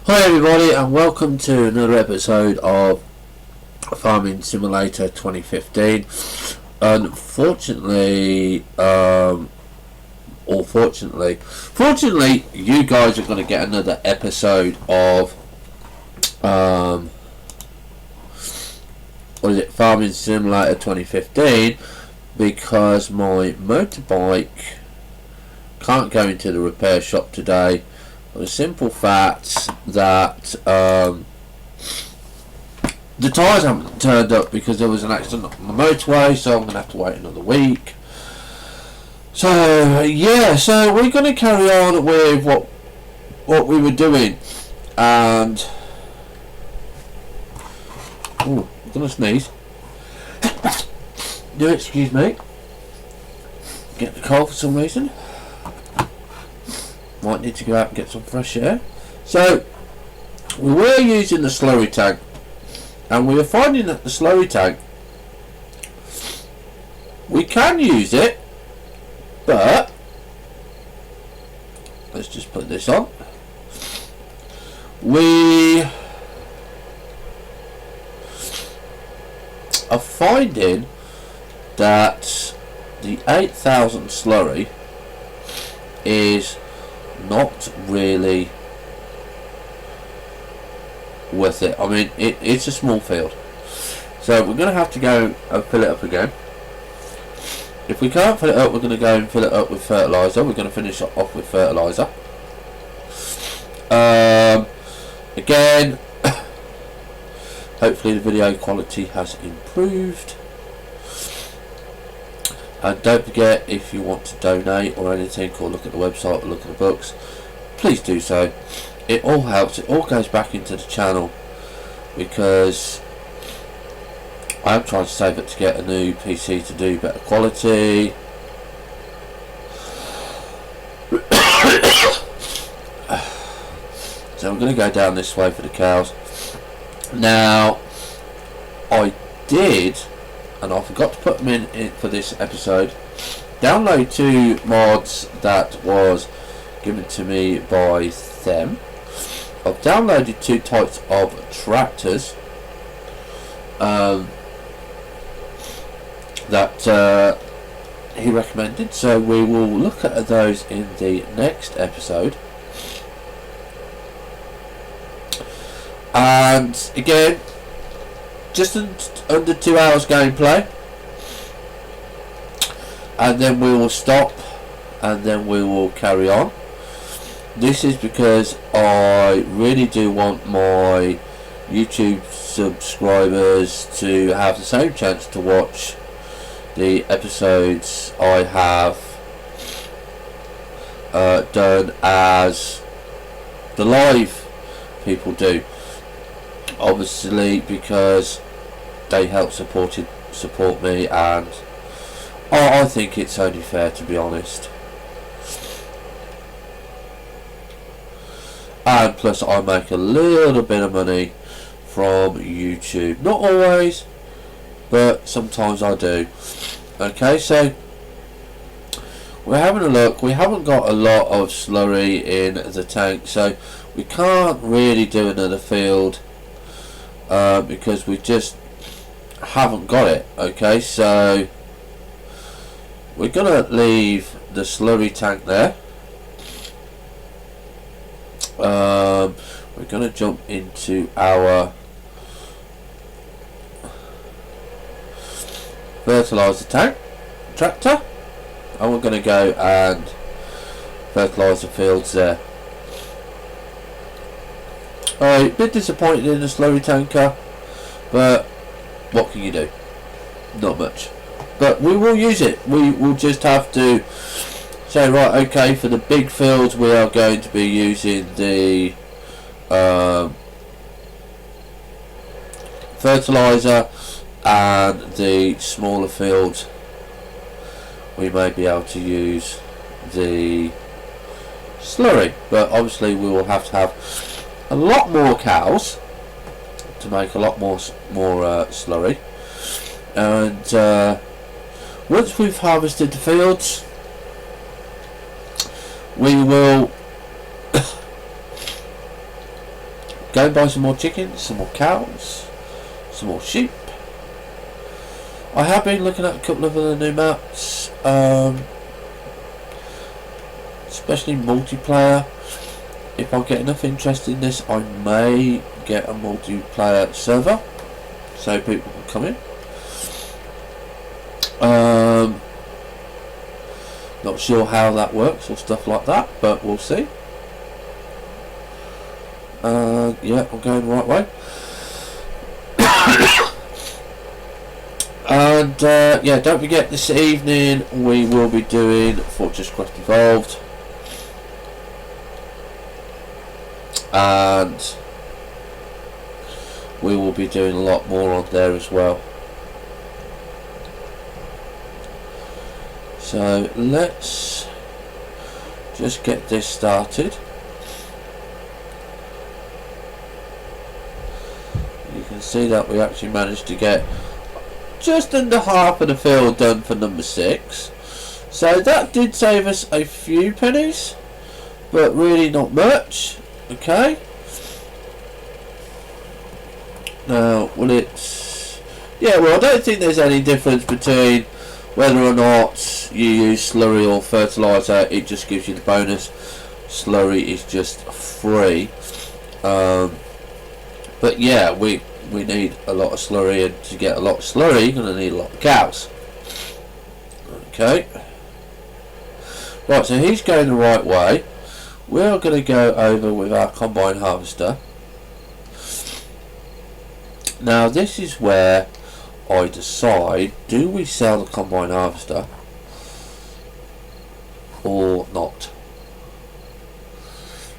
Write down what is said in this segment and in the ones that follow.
Hi everybody, and welcome to another episode of Farming Simulator 2015. Unfortunately, or fortunately, you guys are going to get another episode of Farming Simulator 2015, because my motorbike can't go into the repair shop today. The simple fact that the tyres haven't turned up because there was an accident on the motorway, so I'm going to have to wait another week. So yeah, so we're going to carry on with what we were doing, and oh, I'm going to sneeze. Do excuse me. Get the cold for some reason. Might need to go out and get some fresh air. So we were using the slurry tank, and we were finding that the slurry tank, we can use it, but let's just put this on. We are finding that the 8,000 slurry is not really worth it. I mean, it's a small field, so we're going to have to go and fill it up again. If we can't fill it up, we're going to go and fill it up with fertilizer. We're going to finish it off with fertilizer. Again, hopefully the video quality has improved. And don't forget, if you want to donate or anything, or look at the website or look at the books, please do so. It all helps. It all goes back into the channel, because I'm trying to save it to get a new PC to do better quality. So we're going to go down this way for the cows. Now, I did, and I forgot to put them in for this episode, download 2 mods that was given to me by them. I've downloaded 2 types of tractors that he recommended, so we will look at those in the next episode. And again, just under 2 hours gameplay, and then we will stop, and then we will carry on. This is because I really do want my YouTube subscribers to have the same chance to watch the episodes I have done as the live people do. Obviously, because they help support me, and I think it's only fair, to be honest. And plus, I make a little bit of money from YouTube. Not always, but sometimes I do. Okay, so we're having a look. We haven't got a lot of slurry in the tank, so we can't really do another field, because we just haven't got it. Okay, so we're gonna leave the slurry tank there. We're gonna jump into our fertilizer tank tractor, and we're gonna go and fertilize the fields there. Alright, a bit disappointed in the slurry tanker, but what can you do? Not much. But we will use it. We will just have to say, right, okay, for the big fields we are going to be using the fertilizer, and the smaller fields we may be able to use the slurry. But obviously we will have to have a lot more cows to make a lot more slurry, and once we've harvested the fields, we will go and buy some more chickens, some more cows, some more sheep. I have been looking at a couple of other new maps, especially multiplayer. If I get enough interest in this, I may get a multiplayer server so people can come in. Not sure how that works or stuff like that, but we'll see. Yeah, I'm going the right way. And yeah, don't forget, this evening we will be doing Fortress Quest Evolved, and we will be doing a lot more on there as well. So let's just get this started. You can see that we actually managed to get just under half of the field done for number 6. So that did save us a few pennies, but really not much. Okay. Now, will it... Yeah, well, I don't think there's any difference between whether or not you use slurry or fertiliser. It just gives you the bonus. Slurry is just free. But yeah, we need a lot of slurry, and to get a lot of slurry, you're going to need a lot of cows. Okay. Right, so he's going the right way. We're going to go over with our combine harvester. Now this is where I decide, do we sell the combine harvester or not?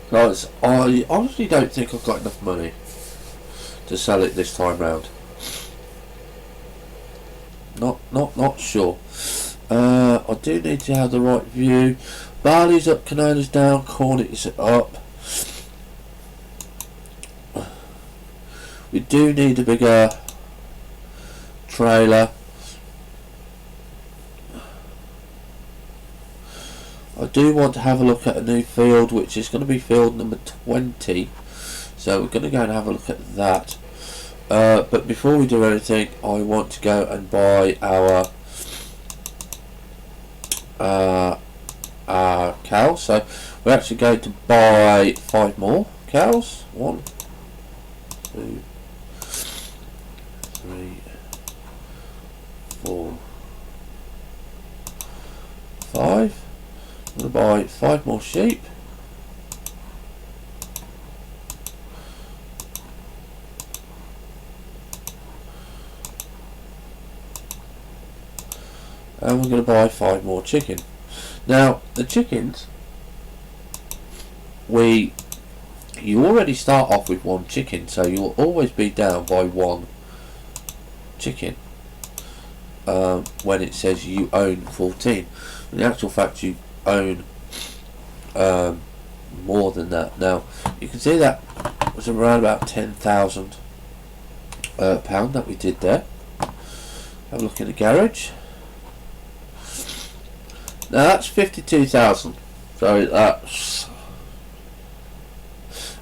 Because I honestly don't think I've got enough money to sell it this time round. Not sure. I do need to have the right view. Barley's up, canola's down, corn is up. We do need a bigger trailer. I do want to have a look at a new field, which is going to be field number 20. So we're going to go and have a look at that. But before we do anything, I want to go and buy our cows. So we're actually going to buy 5 more cows. 1, 2, 3, 4, 5. I'm going to buy 5 more sheep. And we're going to buy 5 more chicken. Now the chickens, you already start off with 1 chicken, so you'll always be down by 1 chicken when it says you own 14. In actual fact, you own more than that. Now you can see that was around about £10,000 that we did there. Have a look in the garage. Now that's 52,000. So that's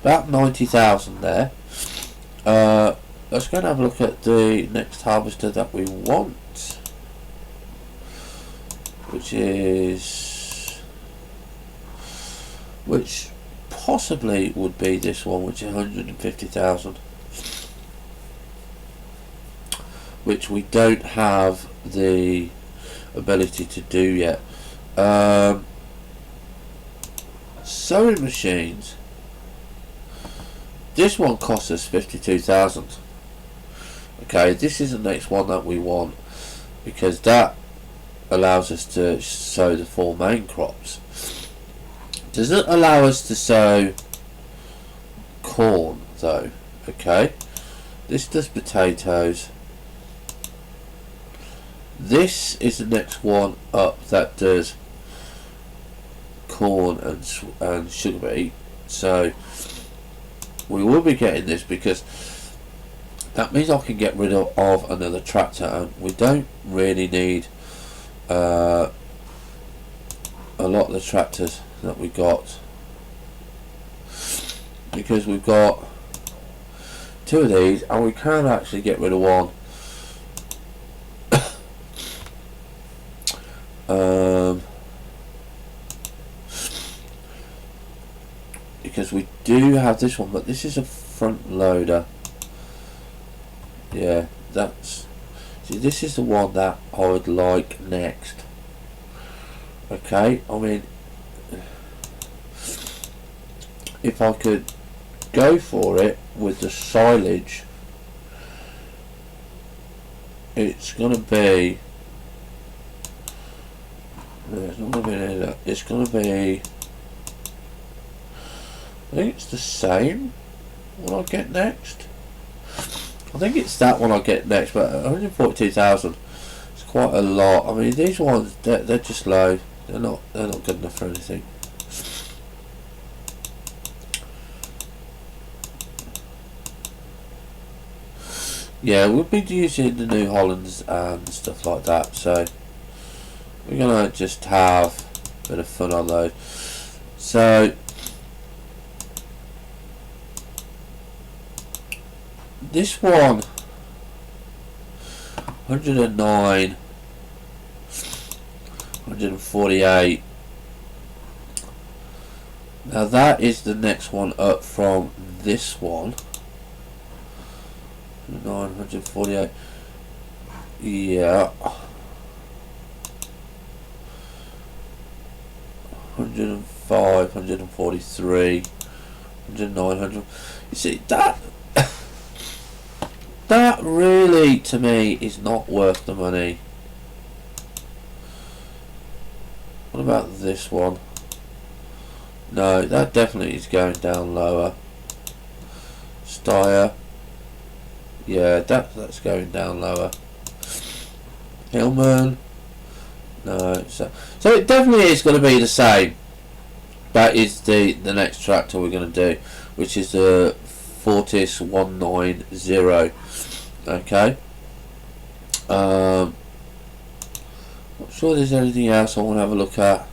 about 90,000 there. Let's go and have a look at the next harvester that we want, which possibly would be this one, which is 150,000, which we don't have the ability to do yet. Sewing machines. This one costs us 52,000. Okay, this is the next one that we want, because that allows us to sow the 4 main crops. Doesn't allow us to sow corn though. Okay, this does potatoes. This is the next one up that does corn and sugar beet. So we will be getting this, because that means I can get rid of another tractor, and we don't really need a lot of the tractors that we got, because we've got two of these, and we can actually get rid of one. Because we do have this one, but this is a front loader. Yeah, that's... See, this is the one that I would like next. Okay, I mean, if I could go for it with the silage, it's gonna be... It's not gonna be any of that. It's gonna be... I think it's the same what I get next. I think it's that one I get next, but 142,000 is quite a lot. I mean, these ones they're just low. They're not good enough for anything. Yeah, we'll be using the New Hollands and stuff like that, so we're gonna just have a bit of fun on those. So this one, 109, 148. Now that is the next one up from this one. 948. Yeah. 105, 143, 109, 100. You see that? That really, to me, is not worth the money. What about this one? No, that definitely is going down lower. Steyr. Yeah, that's going down lower. Hillman. No, so it definitely is going to be the same. That is the next tractor we're going to do, which is the Fortis 190. Okay. Not sure there's anything else I want to have a look at.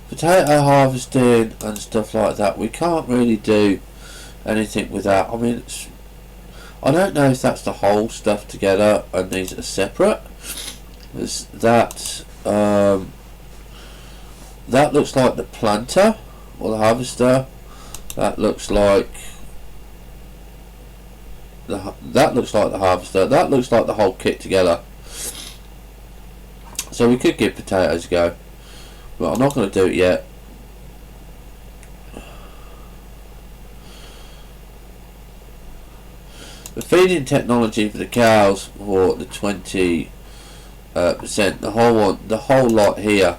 Potato harvesting and stuff like that, we can't really do anything with that. I mean, I don't know if that's the whole stuff together and these are separate. That looks like the planter or the harvester. That looks like the harvester. That looks like the whole kit together. So we could give potatoes a go, but I'm not going to do it yet. The feeding technology for the cows for the 20%, the whole lot here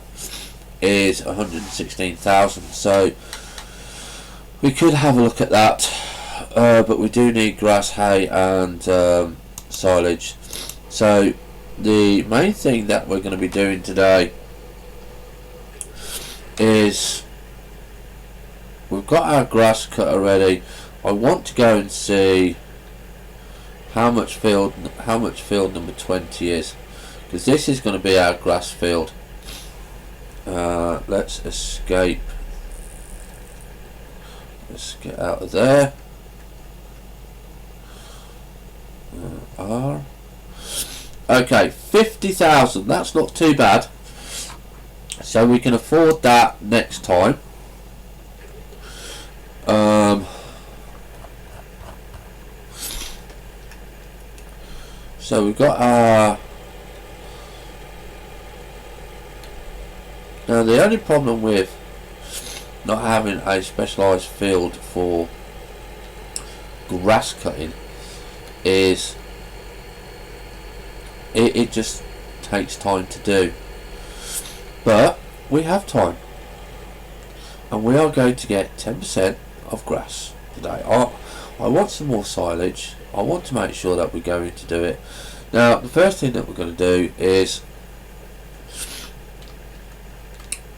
is 116,000. So we could have a look at that, but we do need grass, hay, and silage. So the main thing that we're going to be doing today is we've got our grass cutter ready. I want to go and see how much field number 20 is, because this is going to be our grass field. Let's escape. Let's get out of there. R. Okay, 50,000. That's not too bad. So we can afford that next time. So we've got our... Now the only problem with not having a specialised field for grass cutting is it just takes time to do. But we have time, and we are going to get 10% of grass today. I want some more silage. I want to make sure that we're going to do it. Now the first thing that we're going to do is,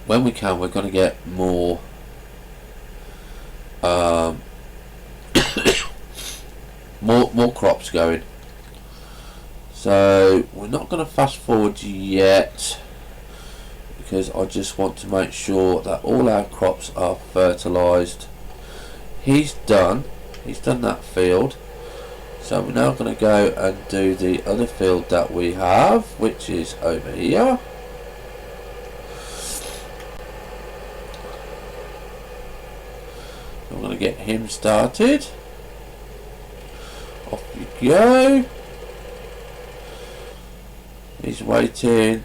when we can, we're going to get more more crops going. So we're not going to fast forward yet, because I just want to make sure that all our crops are fertilised. He's done that field. So we're now going to go and do the other field that we have, which is over here. So I'm going to get him started. Off you go. He's waiting,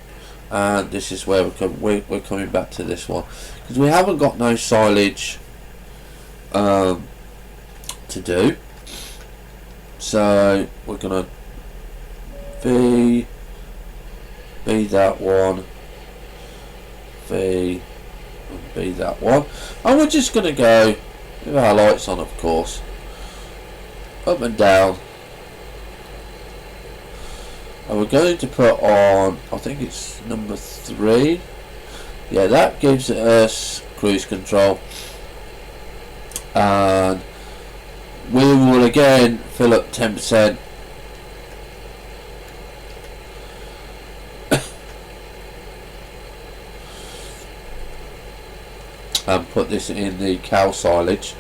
and this is where we're coming back to this one, because we haven't got no silage to do. So we're gonna be that one, be that one, and we're just gonna go with our lights on, of course, up and down. And we're going to put on, I think it's number 3. Yeah, that gives us cruise control. And we will again fill up 10%. And put this in the cow silage.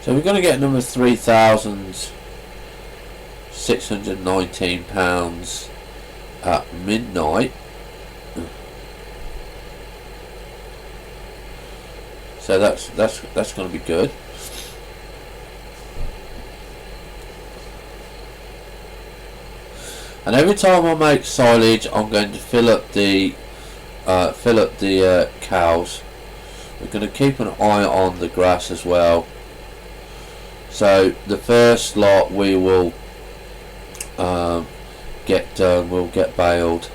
So we're going to get number £3,619 at midnight. So that's going to be good. And every time I make silage, I'm going to fill up the cows. We're going to keep an eye on the grass as well. So the first lot we will get done, we'll get baled.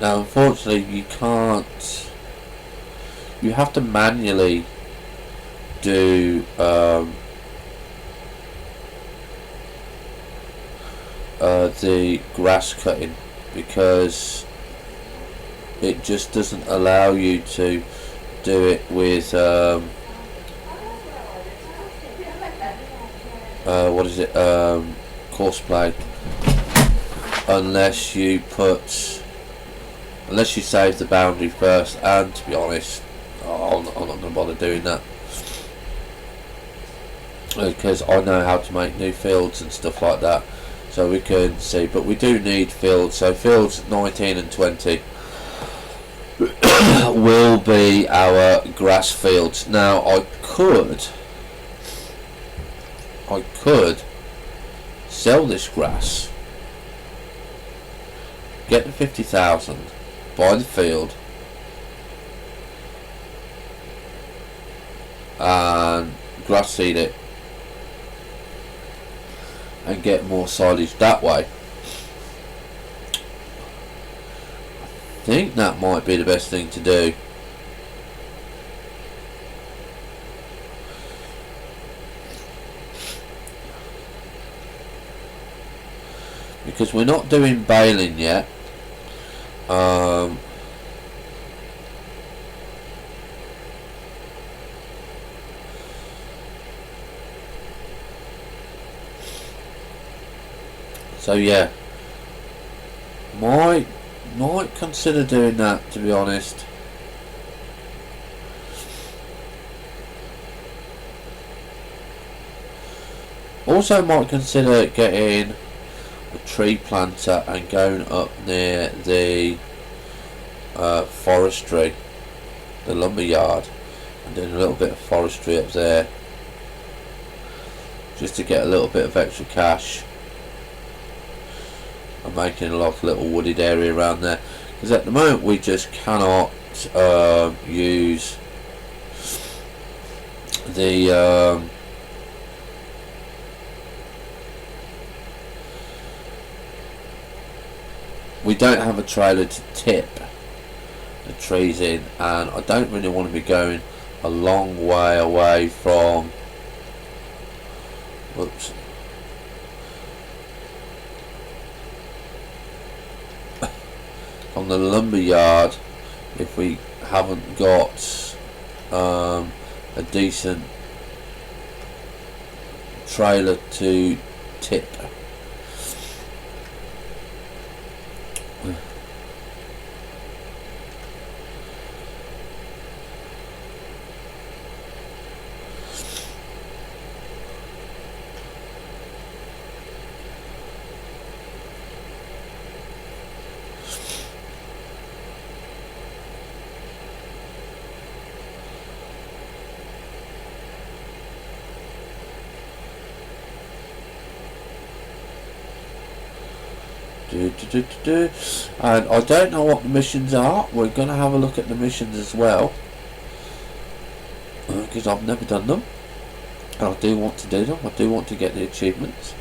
Now unfortunately you can't, you have to manually do the grass cutting, because it just doesn't allow you to do it with what is it, course play, unless you save the boundary first. And to be honest, I'm not going to bother doing that, because I know how to make new fields and stuff like that, so we can see. But we do need fields, so fields 19 and 20 will be our grass fields. Now I could sell this grass, get the 50,000, buy the field, and grass seed it, and get more silage that way. I think that might be the best thing to do. Because we're not doing baling yet. So yeah, might consider doing that, to be honest. Also might consider getting a tree planter and going up near the forestry, the lumber yard, and doing a little bit of forestry up there, just to get a little bit of extra cash. I'm making like a little wooded area around there, because at the moment we just cannot use the we don't have a trailer to tip the trees in, and I don't really want to be going a long way away from from the lumber yard if we haven't got a decent trailer to tip. And I don't know what the missions are. We're going to have a look at the missions as well, because I've never done them, and I do want to do them. I do want to get the achievements.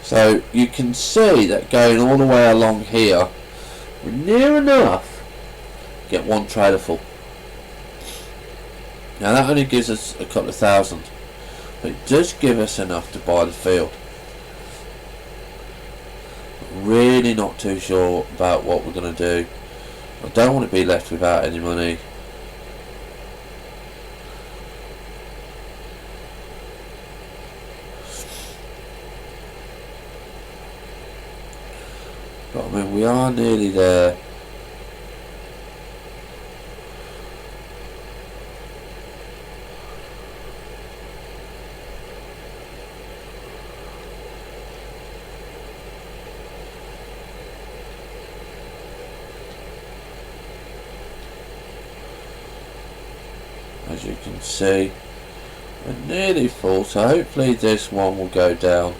So you can see that going all the way along here, we're near enough to get one trailer full. Now that only gives us a couple of thousand, but it does give us enough to buy the field. Really not too sure about what we're going to do. I don't want to be left without any money. But I mean, we are nearly there. As you can see, we're nearly full, so hopefully this one will go down.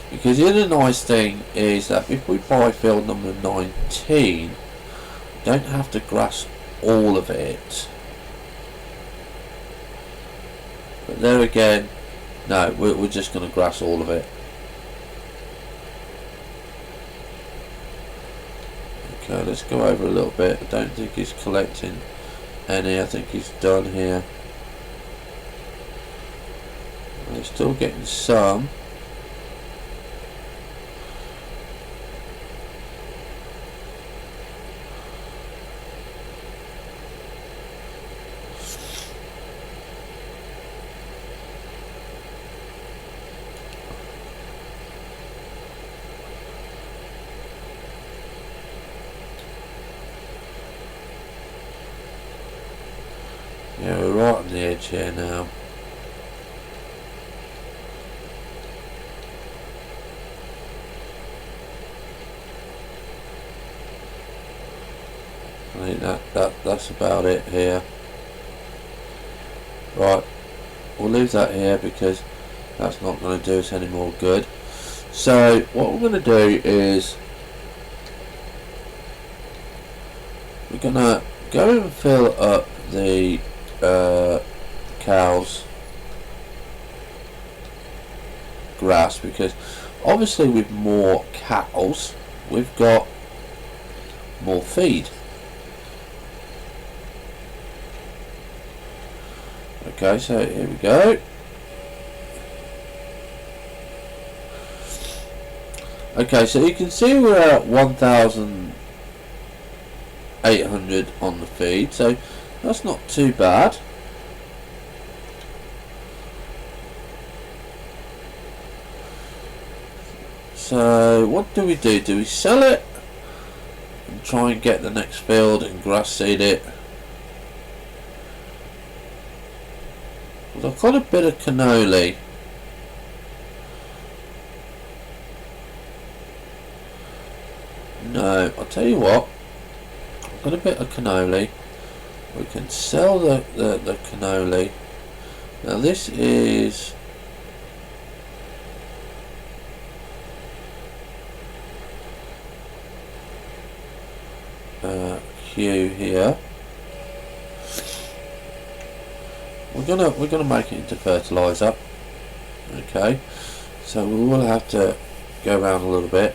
Because the other nice thing is that if we buy field number 19, we don't have to grass all of it. But there again, no, we're just going to grass all of it. Okay, let's go over a little bit. I don't think he's collecting any. I think he's done here. We're still getting some. Yeah, we're right on the edge here now. I think that's about it here. Right, we'll leave that here because that's not going to do us any more good. So what we're going to do is we're going to go and fill up the cows' grass, because obviously with more cows we've got more feed. Okay, so here we go. Okay, so you can see we're at 1,800 on the feed, so that's not too bad. So what do we do? Do we sell it and try and get the next field and grass seed it? Well, I've got a bit of cannoli. No, I'll tell you what. I've got a bit of cannoli. We can sell the cannoli. Now this is Q here. We're gonna make it into fertilizer. Okay, so we will have to go around a little bit.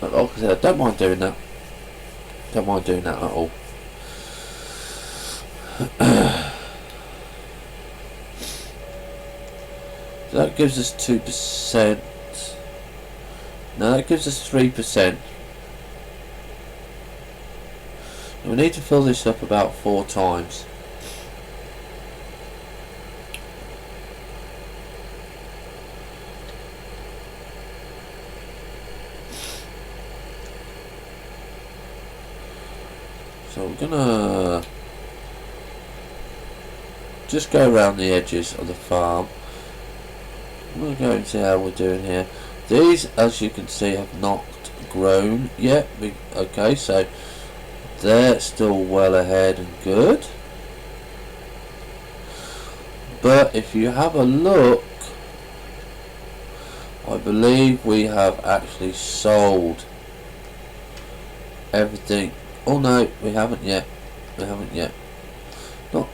But like I said, I don't mind doing that. Don't mind doing that at all. So that gives us 2%. No, that gives us 3%. We need to fill this up about 4 times. So we're gonna just go around the edges of the farm. We'll go and see how we're doing here. These, as you can see, have not grown yet. Okay, so they're still well ahead and good. But if you have a look, I believe we have actually sold everything. Oh no, we haven't yet. We haven't yet.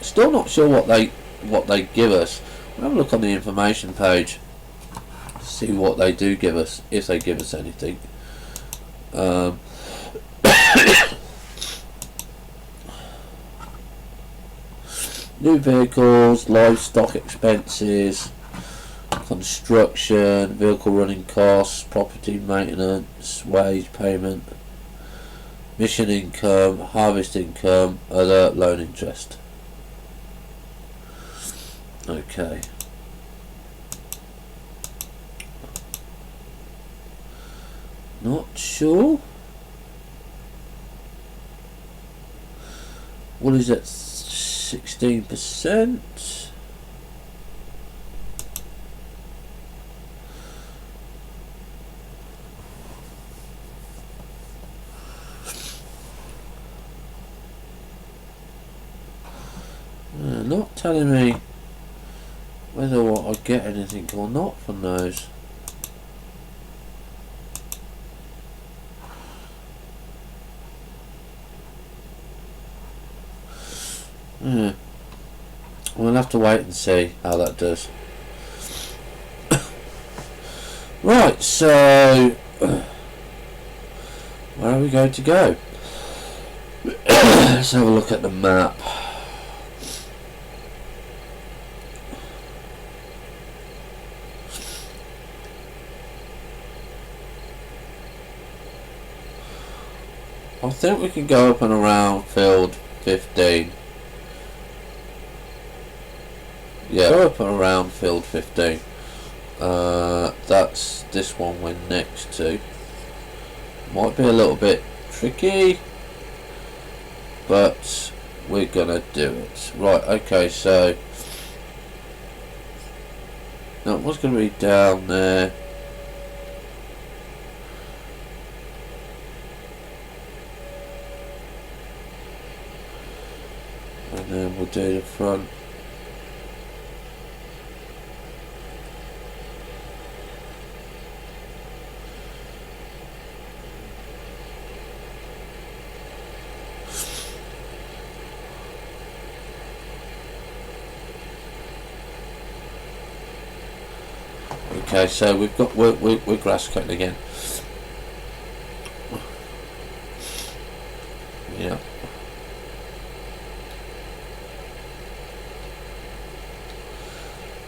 Still not sure what they give us. We'll have a look on the information page. See what they do give us, if they give us anything. New vehicles, livestock expenses, construction, vehicle running costs, property maintenance, wage payment, mission income, harvest income, other loan interest. Okay. Not sure. What is it? 16%. Not telling me whether I get anything or not from those. We'll have to wait and see how that does. Right, so where are we going to go? Let's have a look at the map. I think we can go up and around field 15. Yeah, go up and around field 15. That's this one we're next to. Might be a little bit tricky, but we're gonna do it. Right, okay, so that one's gonna be down there. And then we'll do the front. Okay, so we're grass cutting again. Yeah.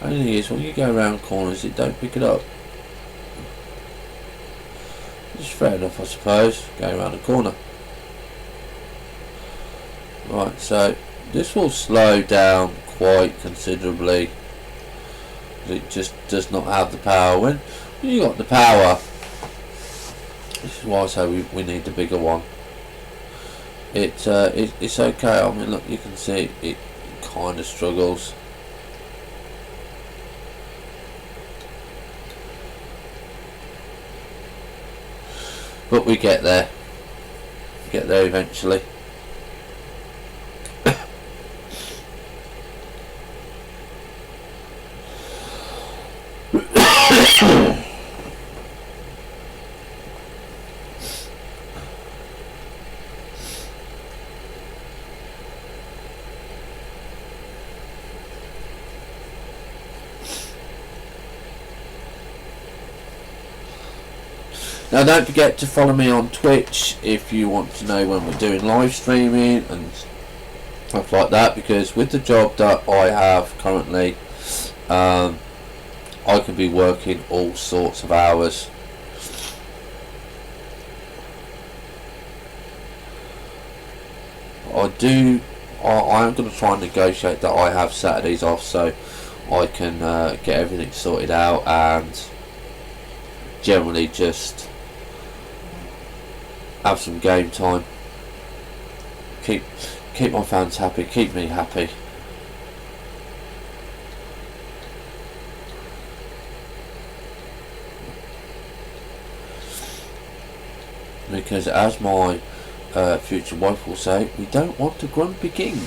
Only thing is, when you go around corners, it don't pick it up. It's fair enough, I suppose. Go around the corner. Right, so this will slow down quite considerably. It just does not have the power. When you got the power, this is why I say we need the bigger one. It's okay. I mean, look, you can see it kind of struggles. but we get there. Get there eventually. Now don't forget to follow me on Twitch if you want to know when we're doing live streaming and stuff like that, because with the job that I have currently, I can be working all sorts of hours. I am going to try and negotiate that I have Saturdays off so I can get everything sorted out and generally just have some game time. Keep my fans happy, keep me happy. Because as my future wife will say, we don't want a grumpy king.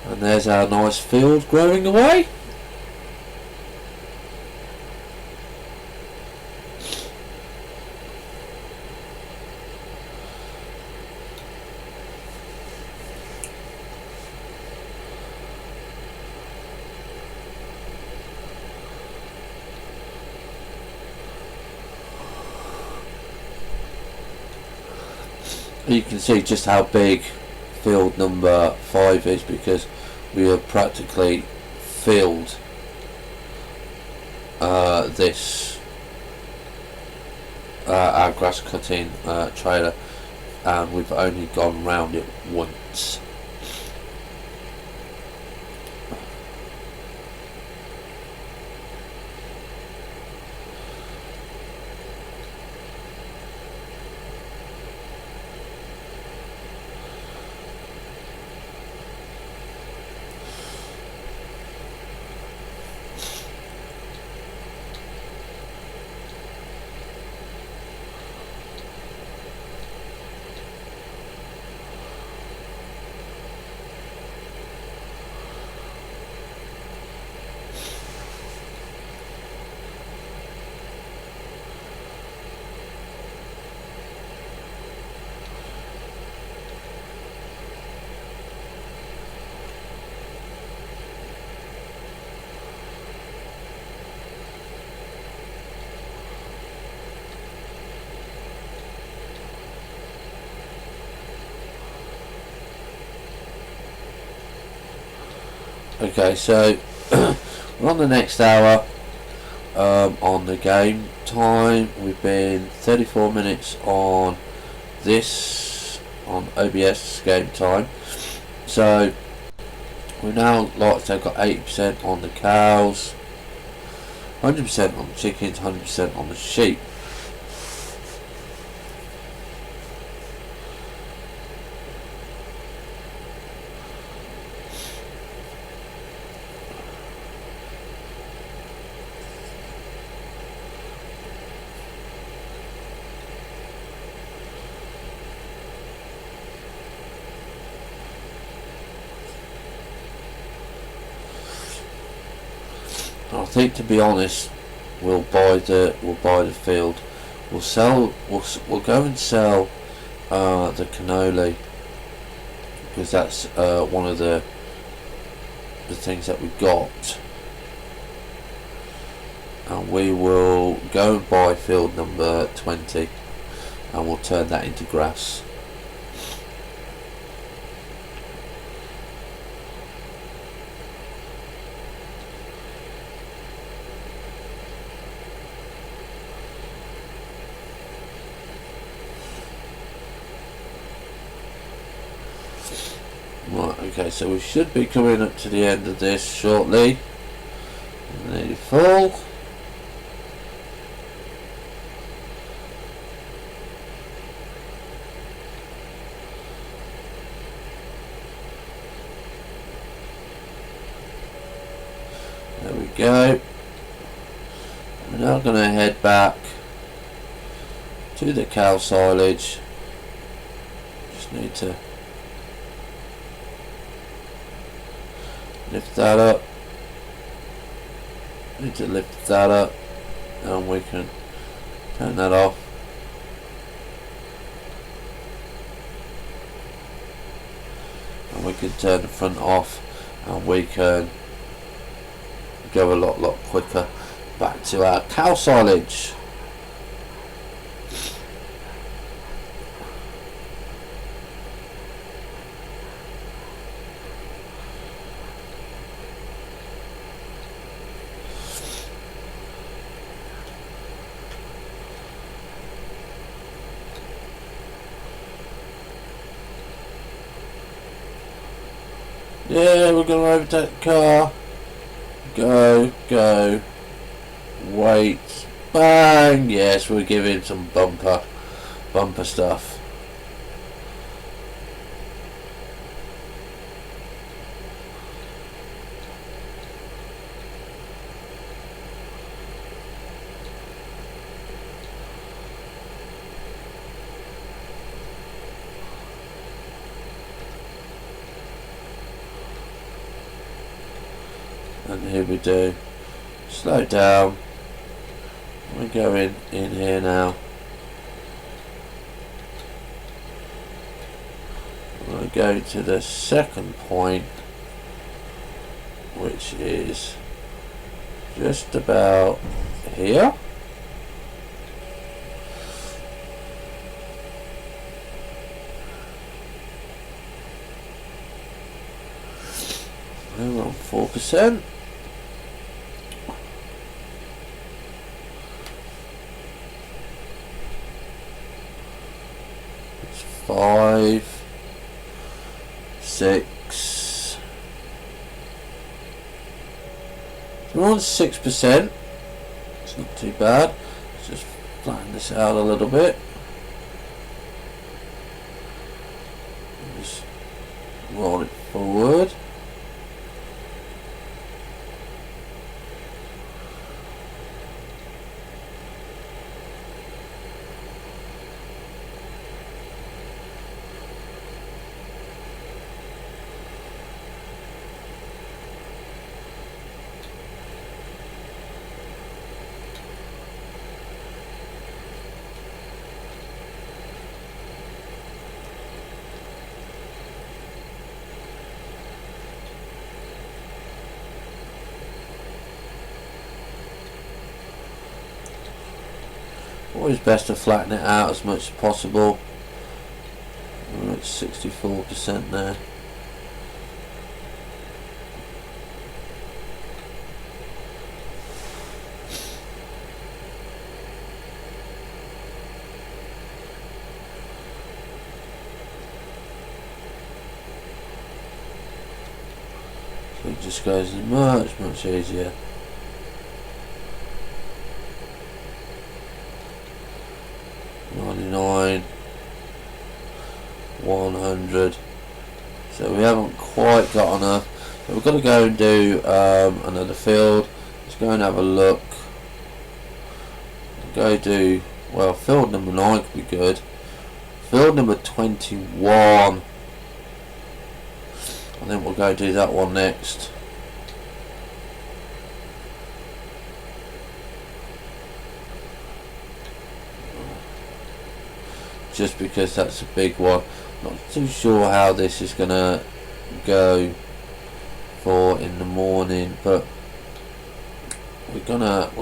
And there's our nice field growing away. You can see just how big field number 5 is, because we have practically filled this our grass cutting trailer, and we've only gone round it once. Okay, so we're on the next hour on the game time. We've been 34 minutes on this, on OBS game time. So we're now, like I said, got 80% on the cows, 100% on the chickens, 100% on the sheep. I think, to be honest, we'll buy the field. We'll go and sell the cannoli, because that's one of the things that we got. and we will go and buy field number 20 and we'll turn that into grass. Right, okay, so we should be coming up to the end of this shortly. Nearly full. There we go. We're now going to head back to the cow silage. Just need to lift that up. Need to lift that up, and we can turn that off. And we can turn the front off, and we can go a lot quicker back to our cow silage. Yeah, we're going to overtake the car. Go. Wait. Bang! Yes, we're giving some bumper stuff. And here we do. Slow down. We're going in here now. We're going to go to the second point, which is just about here. We're on 4%. It's 5, 6. We're on 6%. It's not too bad. Let's just flatten this out a little bit. Just roll it forward. Always best to flatten it out as much as possible. We're at 64% there. So it just goes much easier. $99, $100. So we haven't quite got enough. So we've got to go and do another field. Let's go and have a look. Go do, well, field number 9 could be good. Field number 21. I think we'll go do that one next. Just because that's a big one. Not too sure how this is gonna go for in the morning, but we're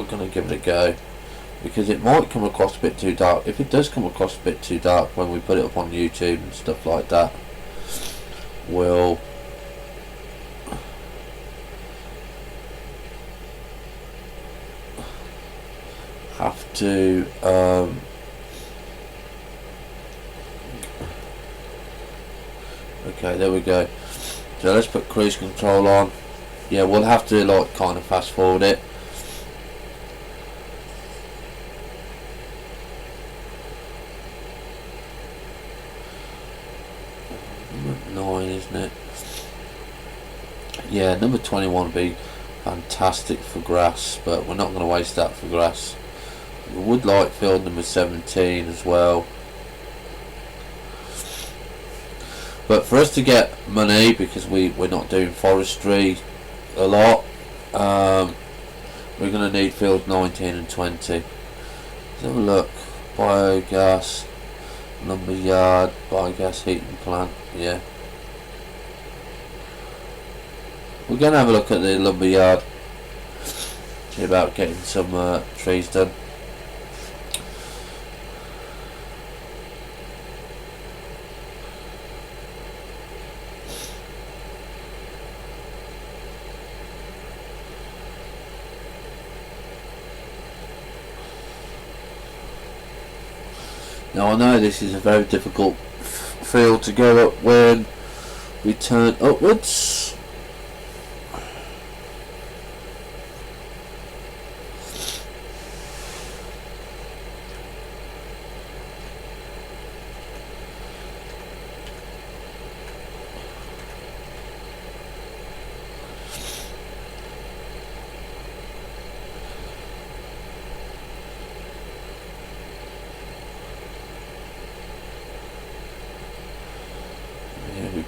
gonna give it a go, because it might come across a bit too dark. If it does come across a bit too dark when we put it up on YouTube and stuff like that, we'll have to okay, there we go. So let's put cruise control on. Yeah, we'll have to like kind of fast forward it. Number 9, isn't it? Yeah, number 21 would be fantastic for grass, but we're not going to waste that for grass. We would like field number 17 as well. But for us to get money, because we're not doing forestry a lot, we're going to need field 19 and 20. Let's have a look. Biogas, lumberyard, biogas heating plant. Yeah. We're going to have a look at the lumberyard. See about getting some trees done. Now I know this is a very difficult field to go up when we turn upwards.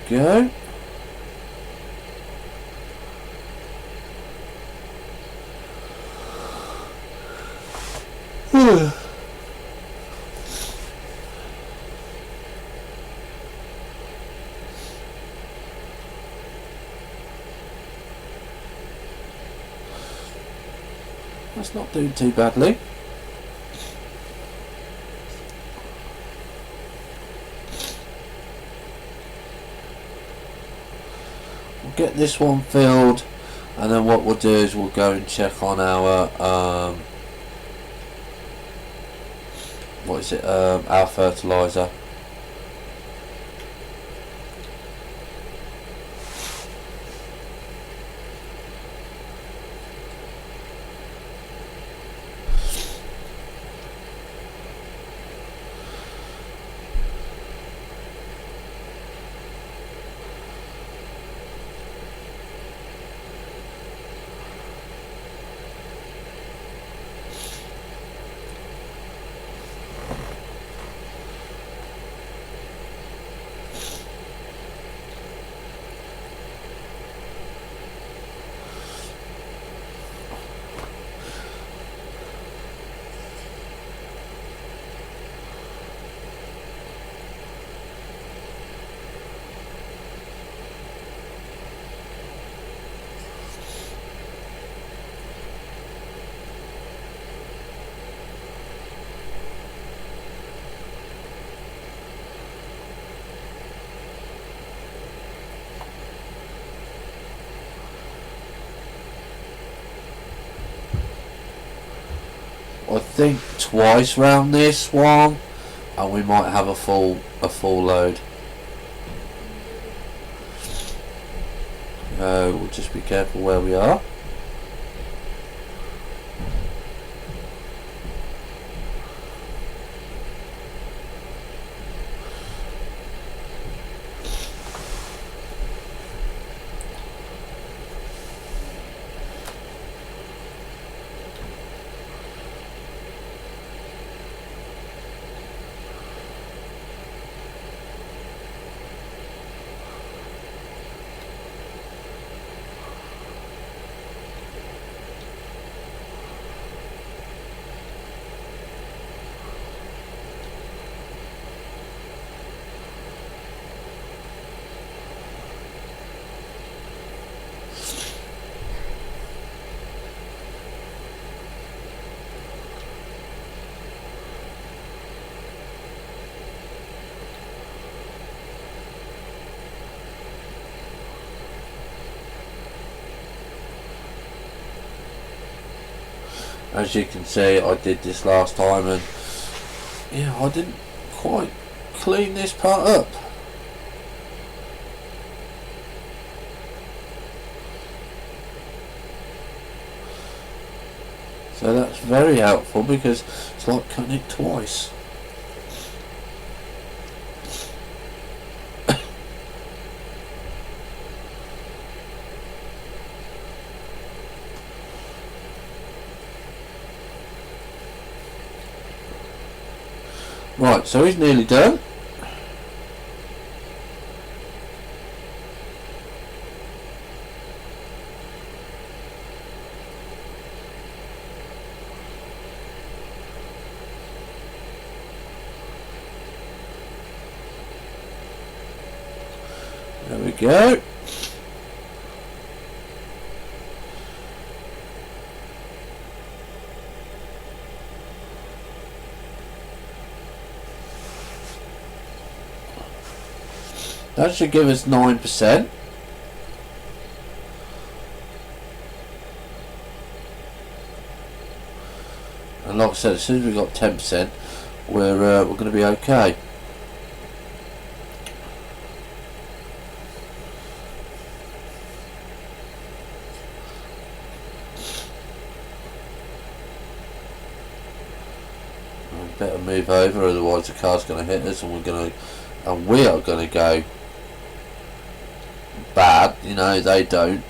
Go. That's not doing too badly. Get this one filled, and then what we'll do is we'll go and check on our what is it, our fertilizer. I think twice round this one, and we might have a full load. We'll just be careful where we are. As you can see, I did this last time, and yeah, I didn't quite clean this part up. So that's very helpful, because it's like cutting it twice. Right, so he's nearly done. There we go. That should give us 9%. And like I said, as soon as we've got 10%, we're going to be okay. We better move over, otherwise the car's going to hit us, and we are going to go bad. You know, they don't.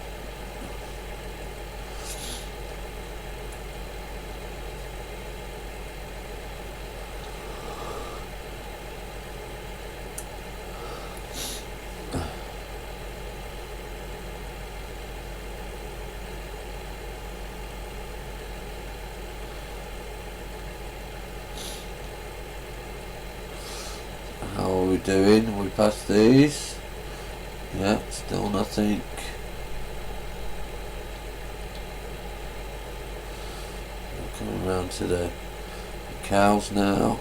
How are we doing? We passed these. Yeah, still nothing. We're coming around to the cows now.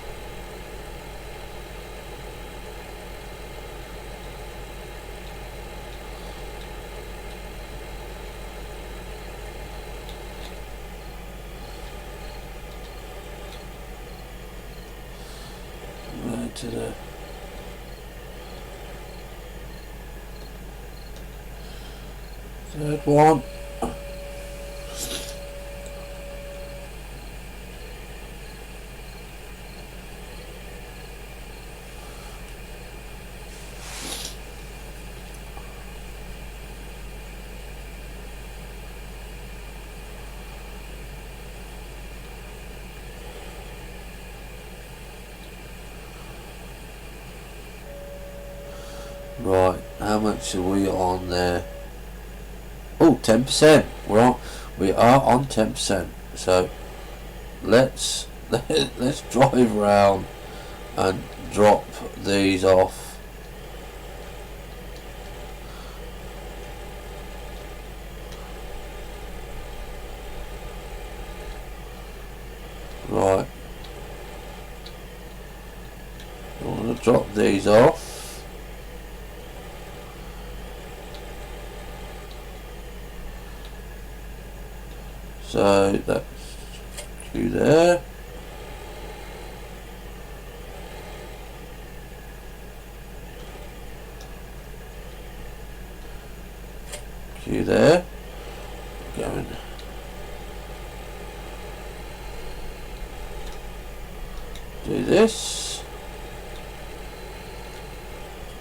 Right to the third one. Right, how much are we on there? Oh, 10%. We are on 10%. So let's drive around and drop these off. Right. I want to drop these off. So that's Q there. Q there. Going. Do this.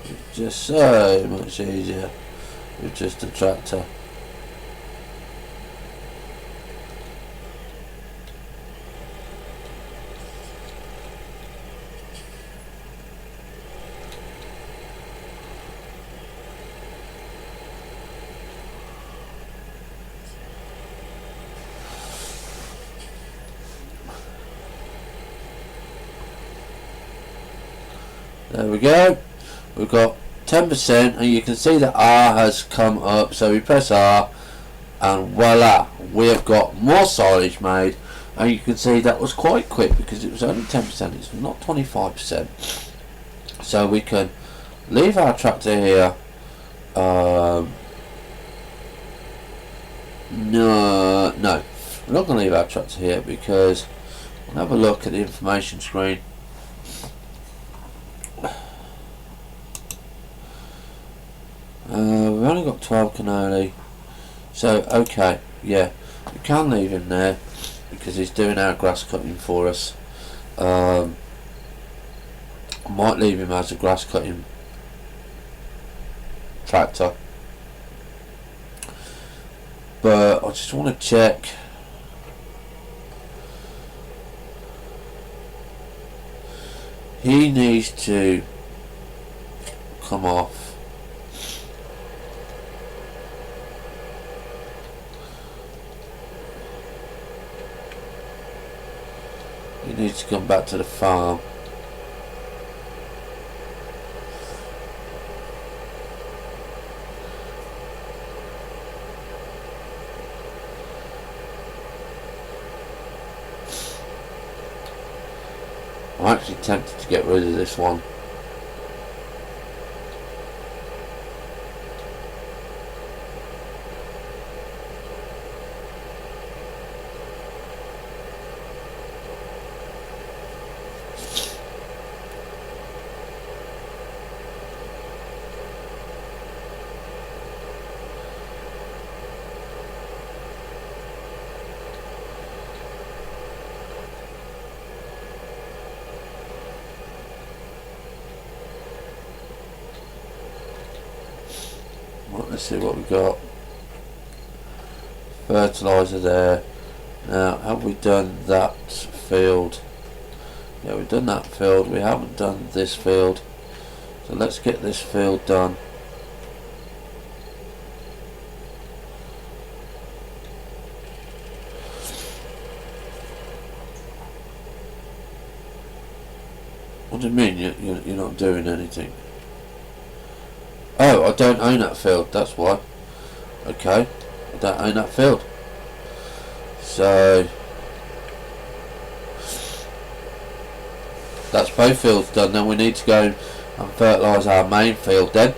It's just so much easier with just a tractor. There we go. We've got 10%, and you can see that R has come up. So we press R, and voila, we have got more silage made. And you can see that was quite quick, because it was only 10%. It's not 25%. So we can leave our tractor here. No, We're not going to leave our tractor here because we'll have a look at the information screen. We've only got 12 cannoli, so okay, yeah, we can leave him there because he's doing our grass cutting for us. I might leave him as a grass cutting tractor, but I just want to check. He needs to come off. He needs to come back to the farm. I'm actually tempted to get rid of this one. Let's see what we got. Fertiliser there. Now, have we done that field? Yeah, we've done that field. We haven't done this field. So let's get this field done. What do you mean you're not doing anything? Oh, I don't own that field, that's why. Okay, I don't own that field. So that's both fields done. Then we need to go and fertilise our main field then.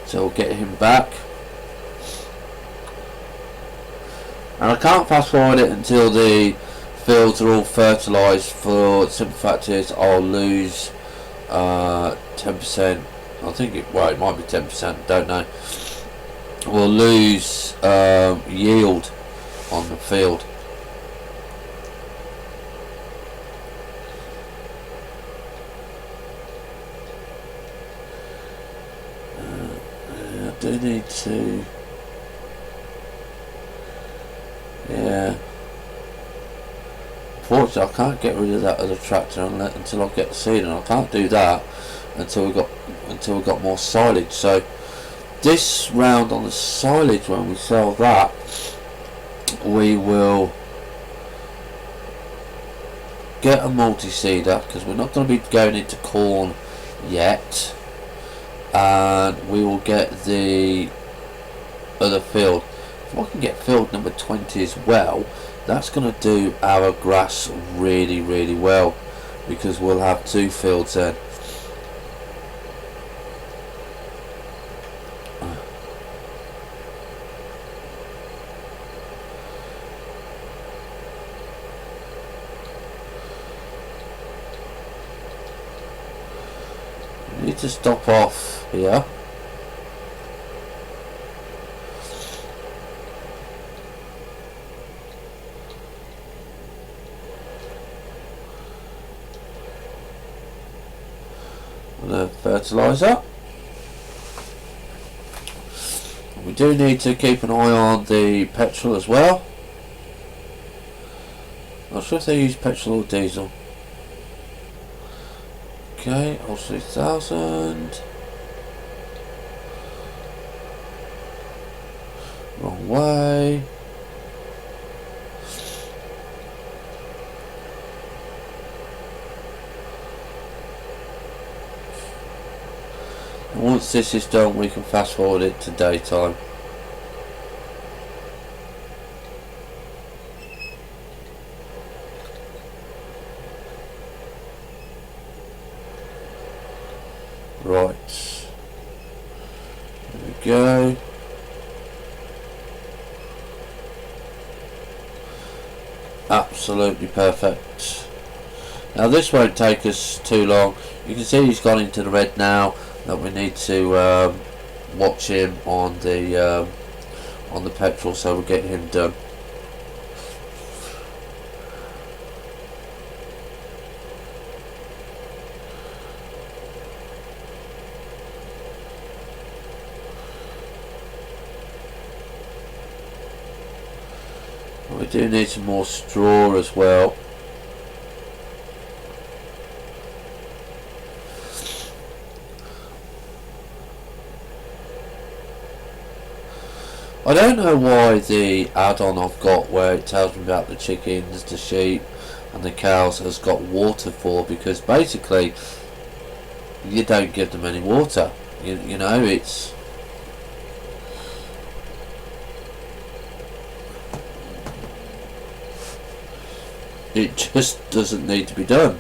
So we'll get him back. And I can't fast forward it until the fields are all fertilised. For the simple fact is I'll lose 10%. I think it might be 10%, don't know. We'll lose yield on the field. I do need to, yeah. Unfortunately, I can't get rid of that other tractor until I get the seed, and I can't do that until we got more silage. So this round on the silage, when we sell that, we will get a multi-seeder because we're not going to be going into corn yet, and we will get the other field. If I can get field number 20 as well, that's going to do our grass really, really well, because we'll have two fields then. We need to stop off here. The fertiliser. We do need to keep an eye on the petrol as well. Not sure if they use petrol or diesel. Okay, all 3000. Wrong way. And once this is done, we can fast forward it to daytime. Right. go. Absolutely perfect. Now this won't take us too long. You can see he's gone into the red now. That we need to watch him on the petrol, so we'll get him done. We do need some more straw as well. I don't know why the add-on I've got where it tells me about the chickens, the sheep and the cows has got water for, because basically you don't give them any water. You know, it just doesn't need to be done.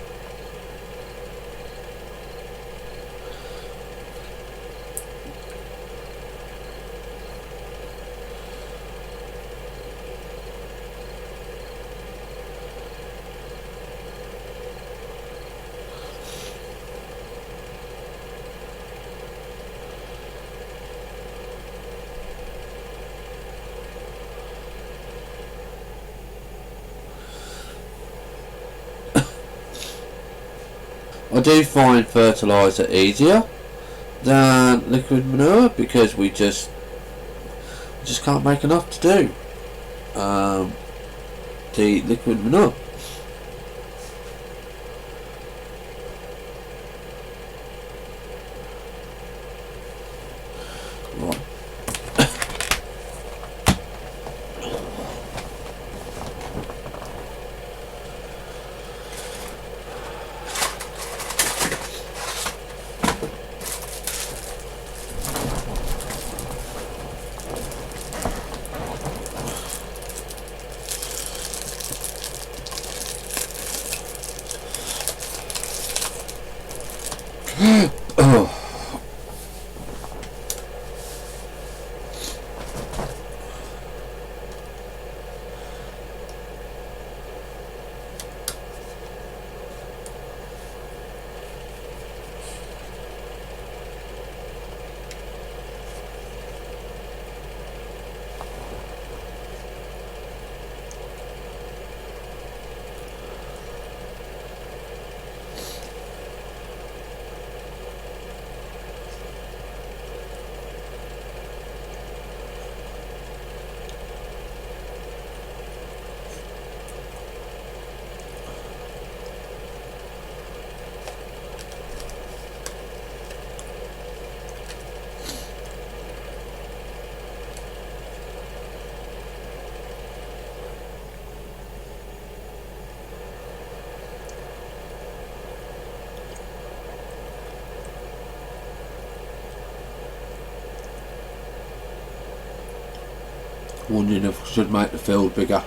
I do find fertiliser easier than liquid manure because we just can't make enough to do the liquid manure. Right. Oh. Wondering if we should make the field bigger.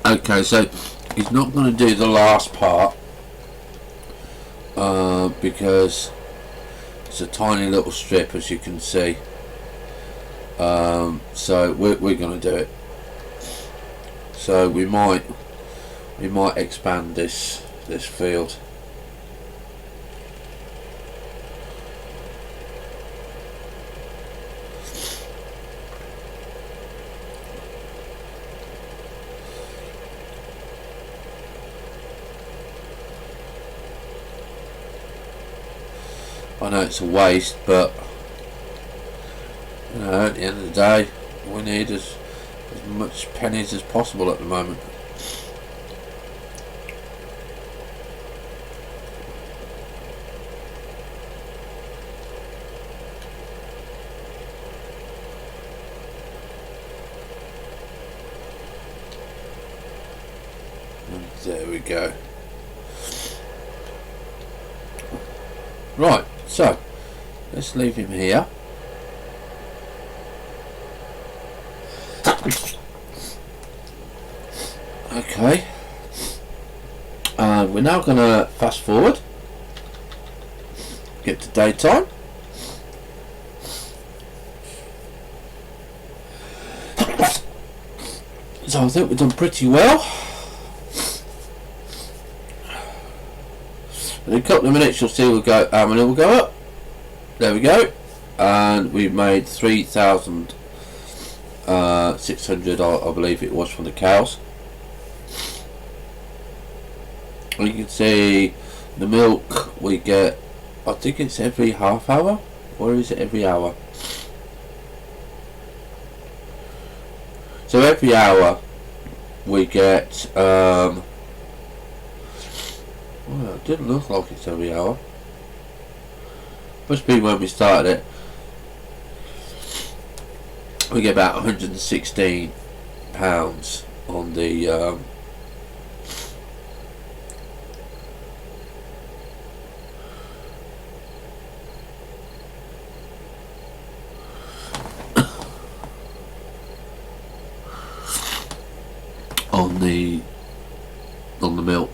Okay, so he's not going to do the last part because it's a tiny little strip, as you can see. So we're going to do it. So we might expand this field. I know it's a waste, but you know, at the end of the day, we need as as much pennies as possible at the moment. And there we go. Right, so let's leave him here. Okay, and we're now going to fast forward, get to daytime. So I think we've done pretty well. In a couple of minutes you'll see how many will go up. There we go, and we've made 3,600 I believe it was from the cows. You can see the milk we get, I think it's every half hour, or is it every hour? So every hour we get, well, it didn't look like it's every hour. Must be when we started it. We get about £116 on the on the milk,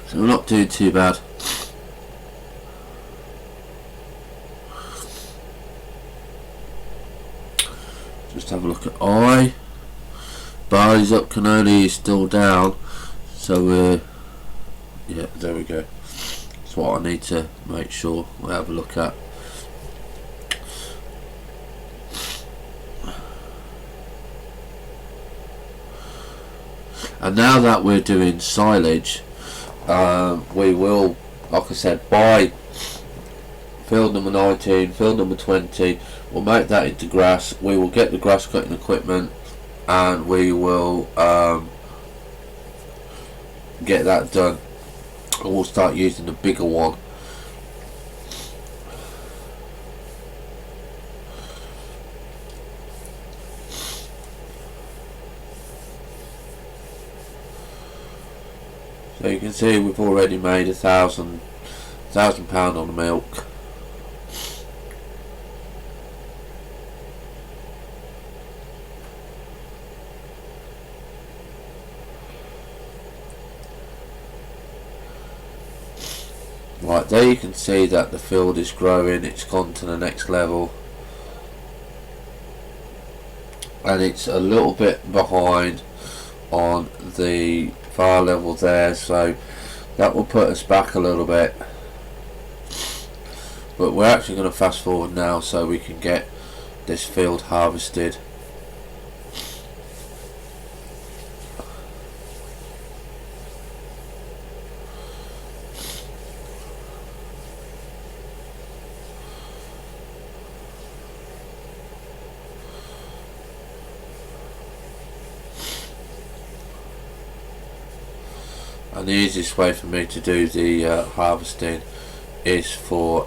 so we're not doing too bad. Just have a look at I. Barley's up, cannoli is still down, so we're, yeah, there we go. That's what I need to make sure we have a look at. And now that we're doing silage, we will, like I said, buy field number 19, field number 20, we'll make that into grass, we will get the grass cutting equipment, and we will get that done, and we'll start using the bigger one. So you can see we've already made £1,000 on the milk. Right, there you can see that the field is growing, it's gone to the next level, and it's a little bit behind on the far level there, so that will put us back a little bit, but we're actually going to fast forward now so we can get this field harvested. And the easiest way for me to do the harvesting is for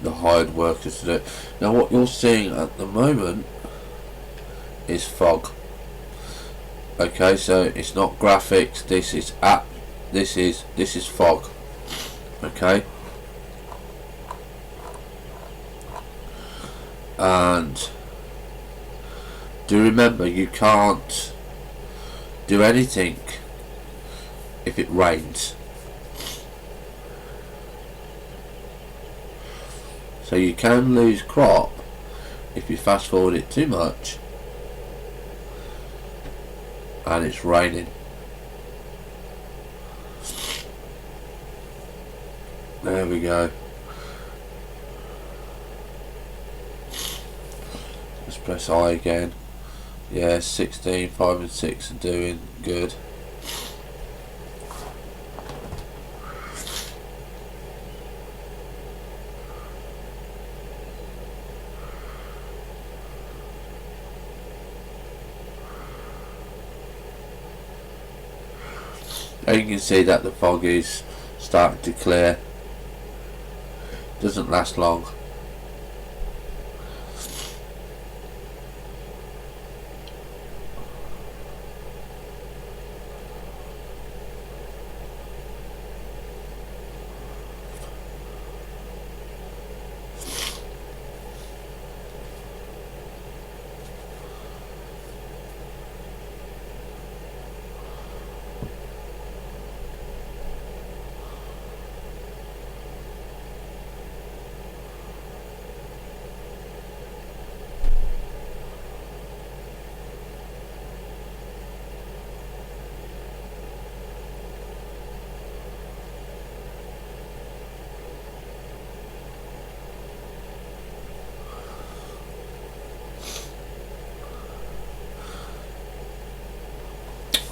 the hired workers to do it. Now what you're seeing at the moment is fog. Okay, so it's not graphics, this is fog. Okay, and do remember, you can't do anything if it rains. So you can lose crop if you fast forward it too much and it's raining. There we go. Let's press I again. Yeah, 16, 5 and 6 are doing good. and you can see that the fog is starting to clear. Doesn't last long.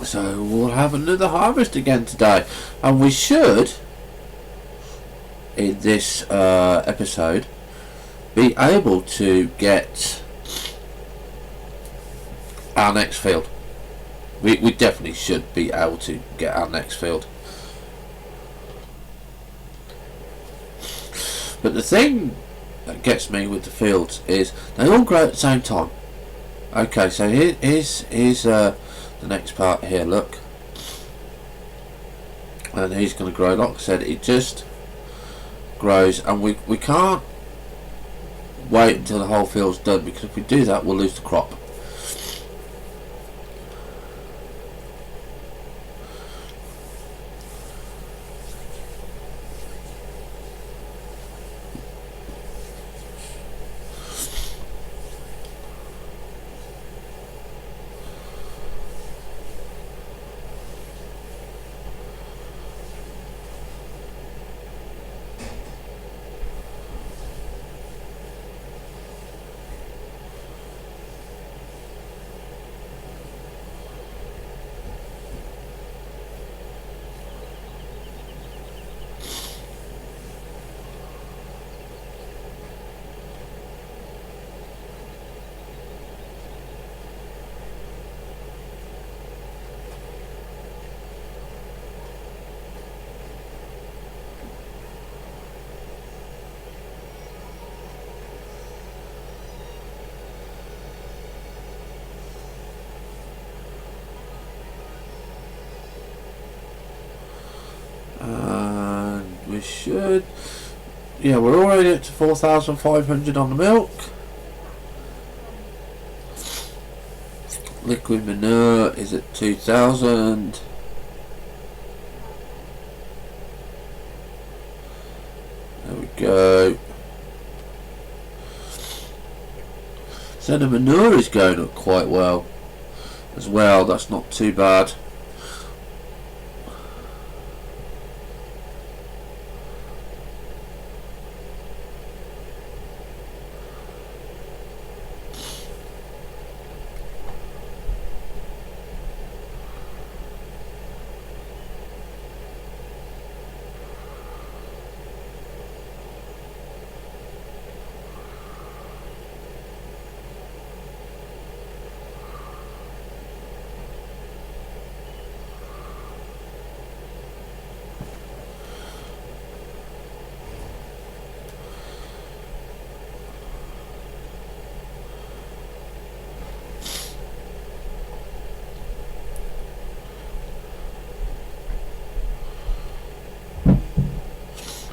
So we'll have another harvest again today, and we should, in this episode, be able to get our next field. We definitely should be able to get our next field. But the thing that gets me with the fields is they all grow at the same time. Okay, so here's the next part here, look, and he's going to grow. Like I said, it just grows, and we can't wait until the whole field's done, because if we do that we'll lose the crop. And we should, yeah, we're already up to 4,500 on the milk. Liquid manure is at 2,000. There we go. So the manure is going up quite well as well. That's not too bad.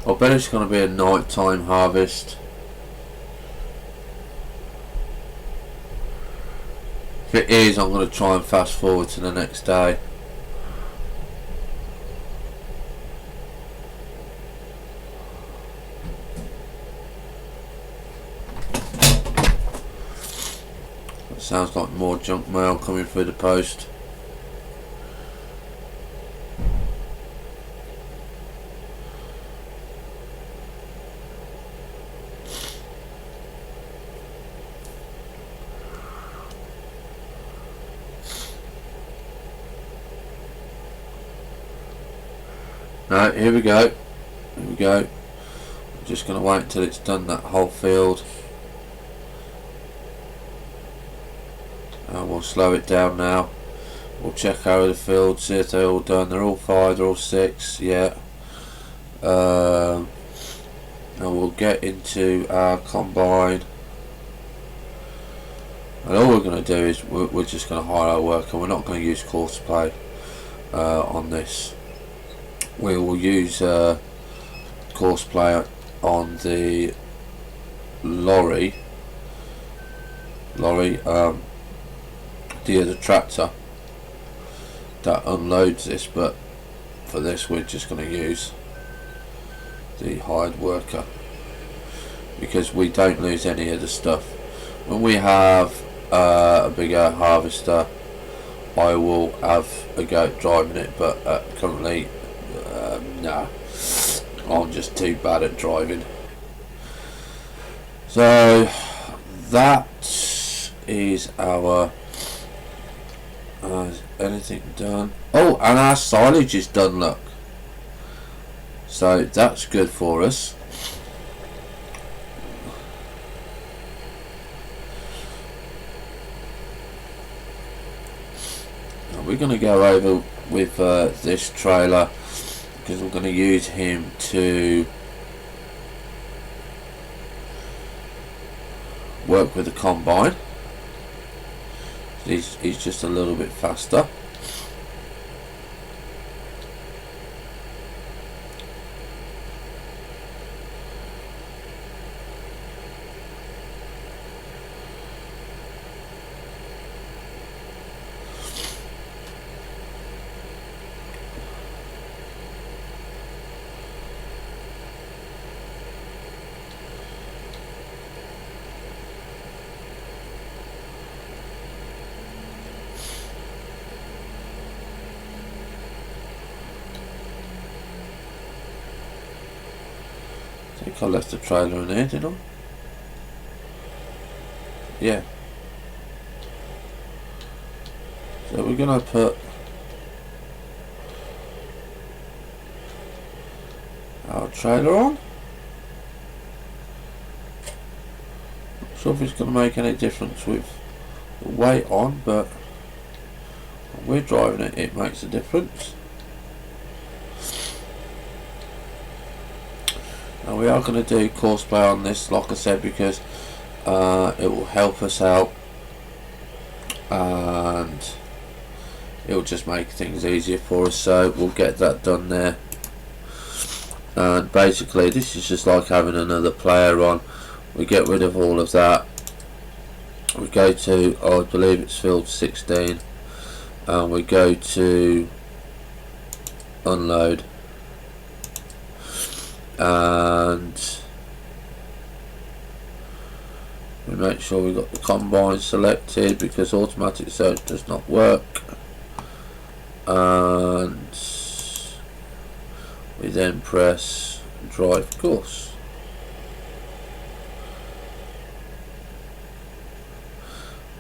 I bet it's going to be a nighttime harvest. If it is, I'm going to try and fast forward to the next day. It sounds like more junk mail coming through the post. No, here we go. Here we go. I'm just going to wait until it's done that whole field. And we'll slow it down now. We'll check over the field, see if they're all done. They're all 5, they're all 6, yeah. And we'll get into our combine. And all we're going to do is we're just going to hire our worker. We're not going to use course play on this. We will use course play on the lorry, the other tractor that unloads this, but for this we're just going to use the hired worker because we don't lose any of the stuff. When we have a bigger harvester, I will have a go at driving it, but currently no, I'm just too bad at driving. So that is our anything done. Oh, and our silage is done, look. So that's good for us. Now we're going to go over with this trailer because we're going to use him to work with the combine. He's just a little bit faster. I think I left the trailer in there, did I? Yeah. So we're going to put our trailer on. Not sure if it's going to make any difference with the weight on, but when we're driving it, it makes a difference. And we are going to do course play on this, like I said, because it will help us out and it will just make things easier for us. So we'll get that done there. And basically this is just like having another player on. We get rid of all of that. We go to, I believe it's field 16, and we go to unload. And we make sure we got the combine selected because automatic search does not work, and we then press drive course.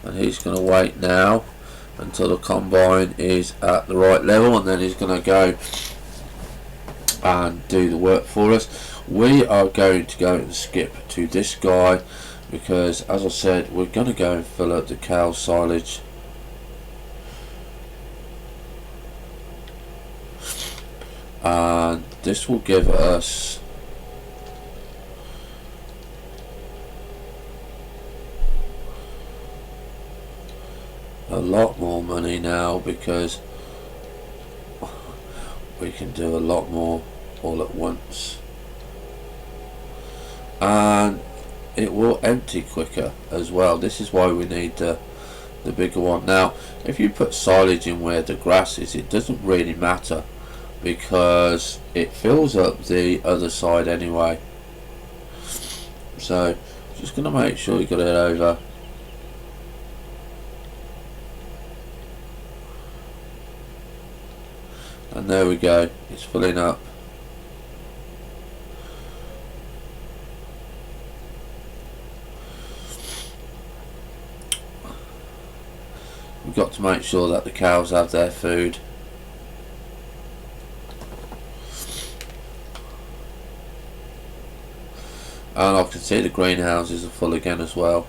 And he's going to wait now until the combine is at the right level, and then he's going to go and do the work for us. We are going to go and skip to this guy because, as I said, we're going to go and fill up the cow silage. And this will give us a lot more money now because we can do a lot more all at once, and it will empty quicker as well. This is why we need the bigger one. Now if you put silage in where the grass is, it doesn't really matter because it fills up the other side anyway. So just going to make sure you got it over. And there we go, it's filling up. We've got to make sure that the cows have their food. And I can see the greenhouses are full again as well.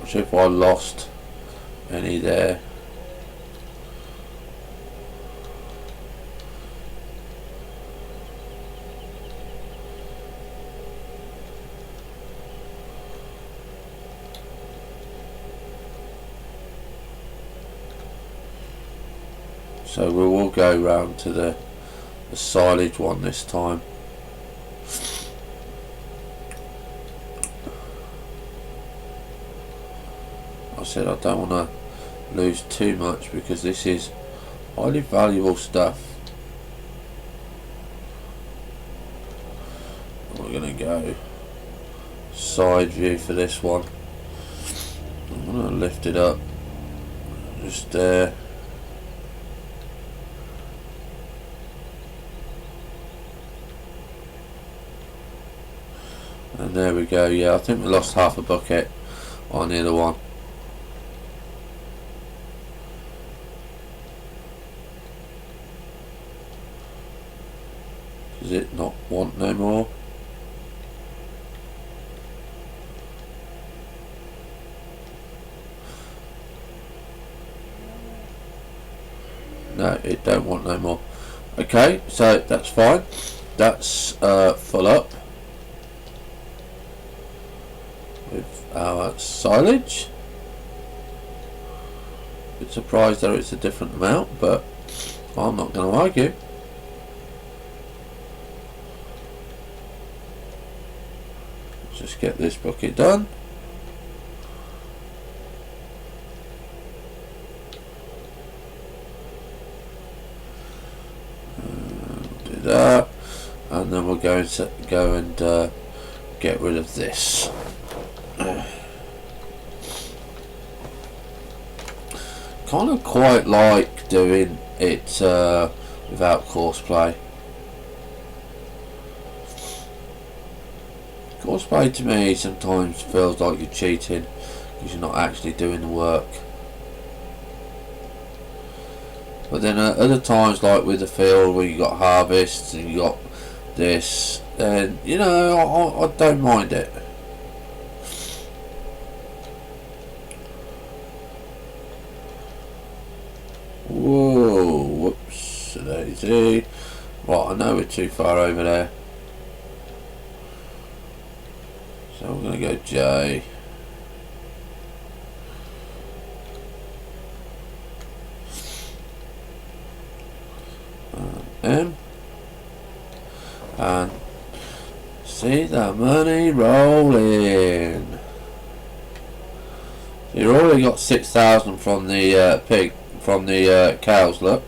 Not sure if I lost any there. So we will go round to the silage one this time. I said I don't want to lose too much because this is highly valuable stuff. We're going to go side view for this one. I'm going to lift it up just there. And there we go. Yeah, I think we lost half a bucket on the other one. Does it not want no more? No, it don't want no more. Okay, so that's fine. That's full up with our silage. Bit surprised that it's a different amount, but I'm not going to argue. Let's just get this bucket done. Do that, and then we'll go and get rid of this. Kind of quite like doing it without courseplay. Courseplay to me sometimes feels like you're cheating because you're not actually doing the work. But then other times, like with the field where you got harvests and you got this, then you know I don't mind it. Whoa, whoops, daisy. Right, I know we're too far over there. So we're going to go J. M. And see the money rolling. You already got 6,000 from the pig. From the cows, look.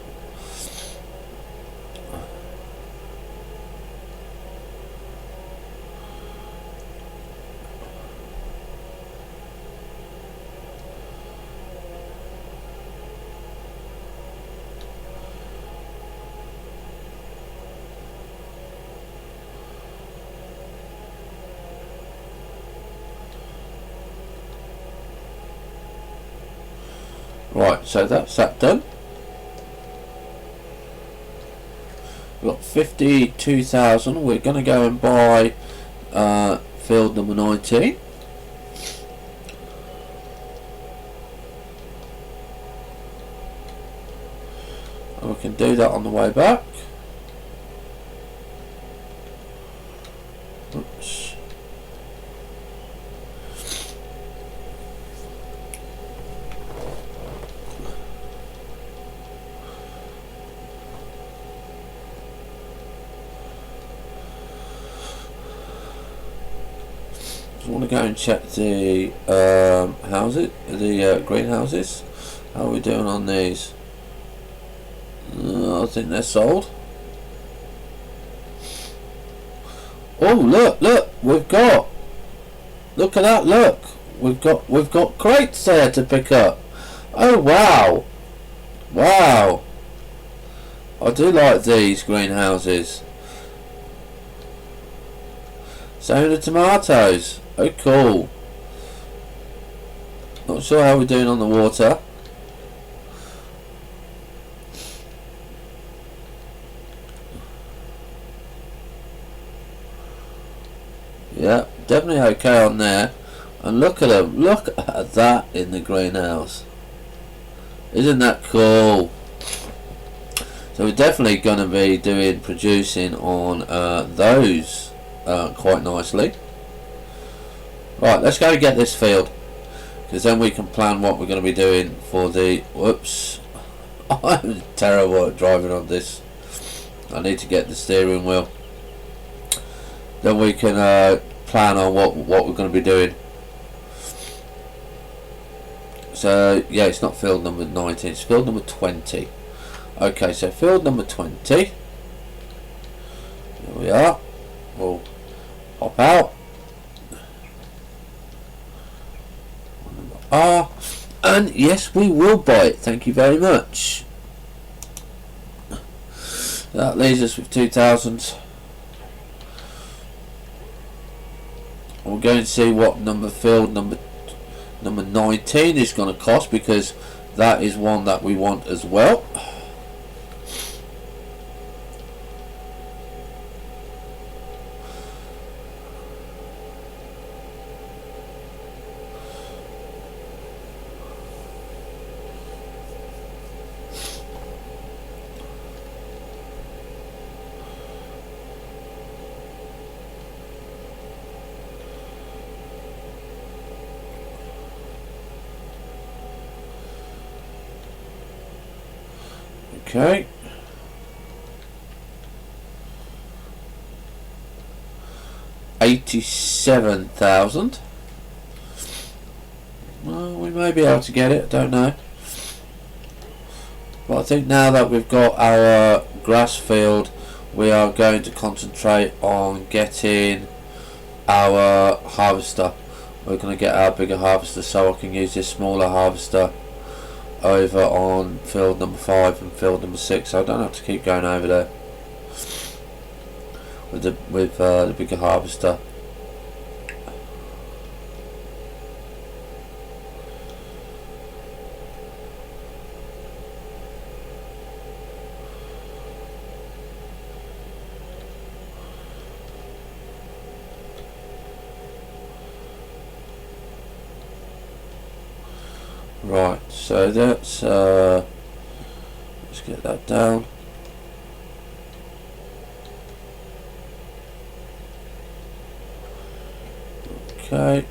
Right, so that's that done. We've got 52,000. We're going to go and buy field number 19. And we can do that on the way back. Oops. I want to go and check the houses, the greenhouses. How are we doing on these? I think they're sold. Oh, look, we've got. Look at that! Look, we've got crates there to pick up. Oh wow, wow! I do like these greenhouses. Same with the tomatoes. Oh, cool. Not sure how we're doing on the water. Yeah, definitely okay on there. And look at them, look at that in the greenhouse. Isn't that cool? So we're definitely going to be producing on those quite nicely. Right, let's go get this field, because then we can plan what we're going to be doing for the... Whoops. I'm terrible at driving on this. I need to get the steering wheel. Then we can plan on what we're going to be doing. So, yeah, it's not field number 19, it's field number 20. Okay, so field number 20. Here we are. We'll hop out. And yes, we will buy it. Thank you very much. That leaves us with 2,000. We're going to see what field number 19 is going to cost, because that is one that we want as well. Okay. $87,000. Well, we may be able to get it, don't know. But I think now that we've got our grass field, we are going to concentrate on getting our harvester. We're going to get our bigger harvester so I can use this smaller harvester over on field number 5 and field number 6, so I don't have to keep going over there with the bigger harvester. Right, so that's let's get that down. Okay.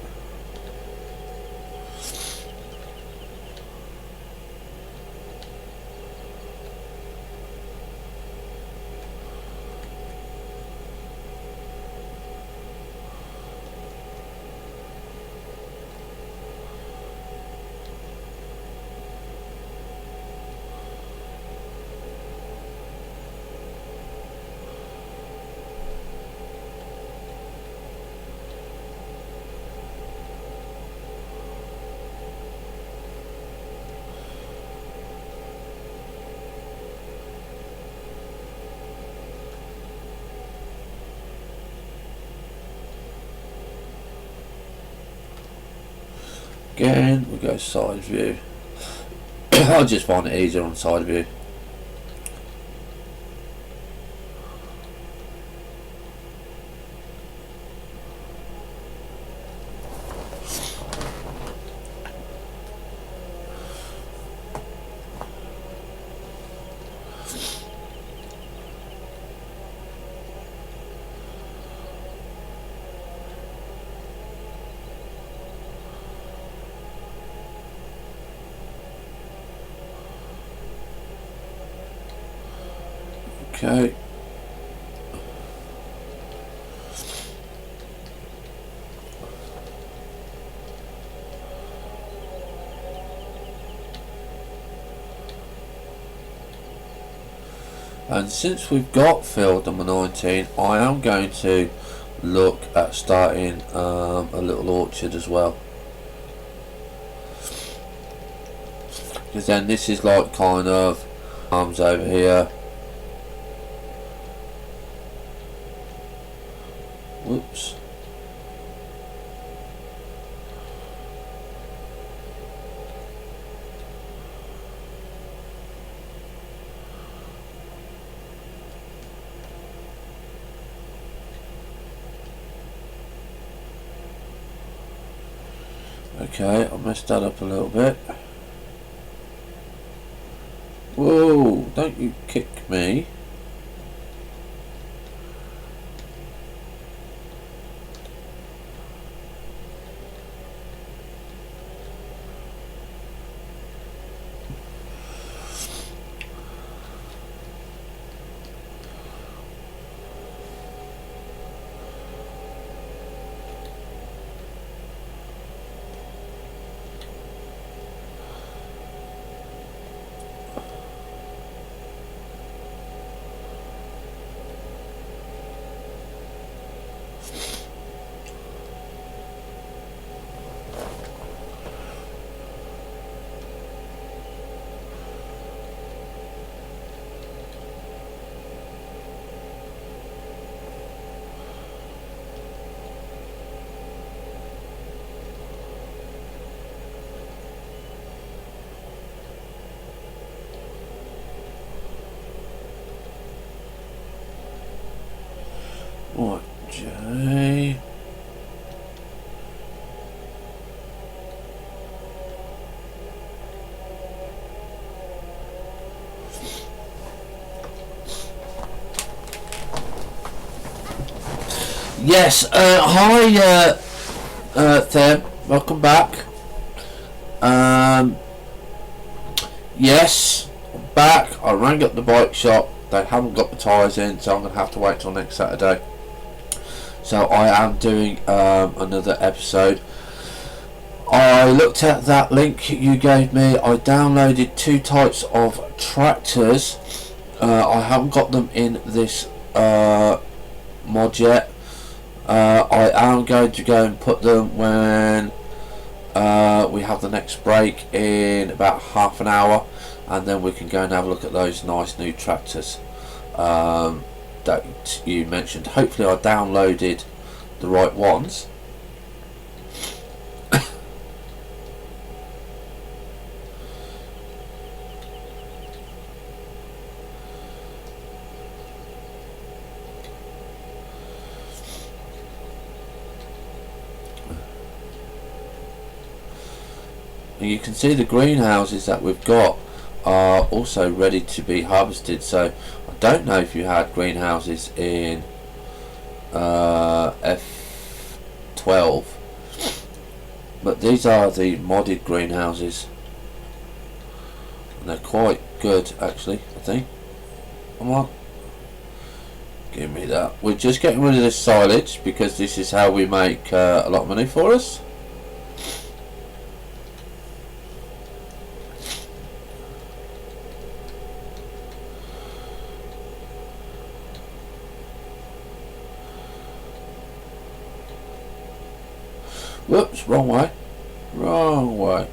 Again, we go side view. I just find it easier on side view. Okay. And since we've got field number 19, I am going to look at starting a little orchard as well. Because then this is like kind of arms over here. Whoops. Okay, I messed that up a little bit. Whoa, don't you kick me. Right, J. Yes, hi, Theb, welcome back. Yes, I'm back. I rang up the bike shop. They haven't got the tyres in, so I'm going to have to wait till next Saturday. So I am doing another episode. I looked at that link you gave me. I downloaded 2 types of tractors. I haven't got them in this mod yet. I am going to go and put them when we have the next break in about half an hour, and then we can go and have a look at those nice new tractors that you mentioned. Hopefully I downloaded the right ones. And you can see the greenhouses that we've got are also ready to be harvested. So I don't know if you had greenhouses in F12, but these are the modded greenhouses, and they're quite good actually, I think. Come on, give me that. We're just getting rid of this silage because this is how we make a lot of money for us. Whoops, wrong way. Wrong way.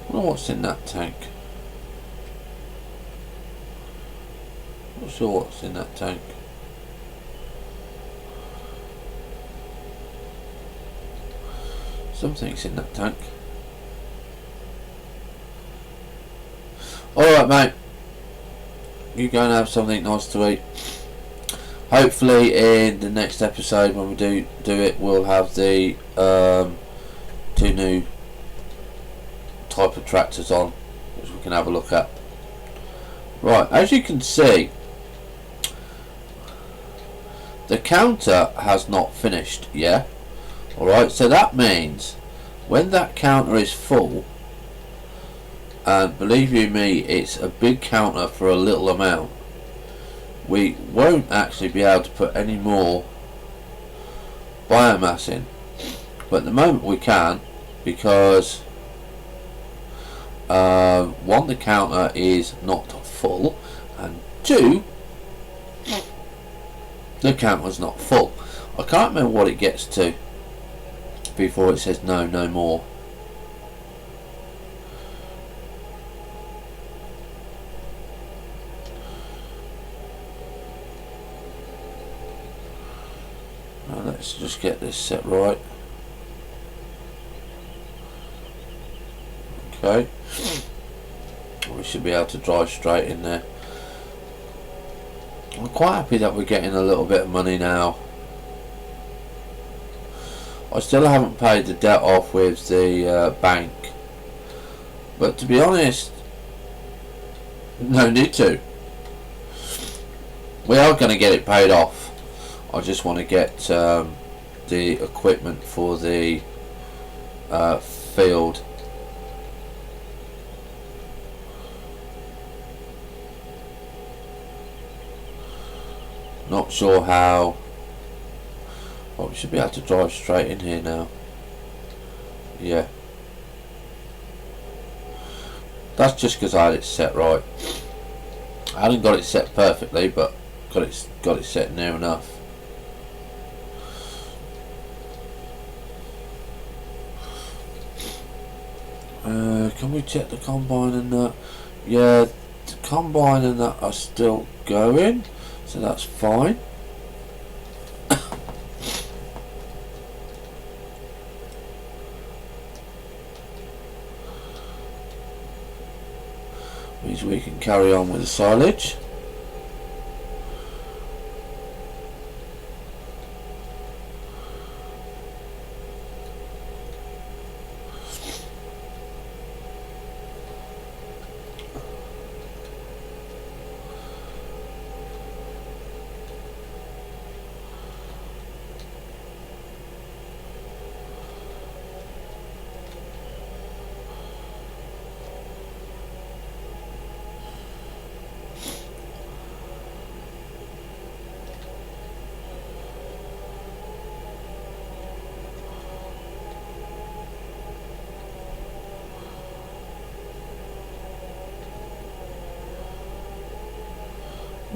I wonder what's in that tank. Not sure what's in that tank. Something's in that tank. Alright mate, you go and have something nice to eat. Hopefully in the next episode when we do it, we'll have the 2 new type of tractors on, which we can have a look at. Right, as you can see, the counter has not finished yet. Alright, so that means when that counter is full, and believe you me, it's a big counter for a little amount, we won't actually be able to put any more biomass in. But at the moment we can, because one, the counter is not full, and 2, the counter's not full. I can't remember what it gets to before it says no more. Now let's just get this set right. Okay, we should be able to drive straight in there. I'm quite happy that we're getting a little bit of money now. I still haven't paid the debt off with the bank, but to be honest, no need to. We are going to get it paid off. I just want to get the equipment for the field. Not sure how. Well, we should be able to drive straight in here now. Yeah. That's just because I had it set right. I hadn't got it set perfectly, but got it set near enough. Can we check the combine and that? Yeah, the combine and that are still going, so that's fine. Means we can carry on with the silage.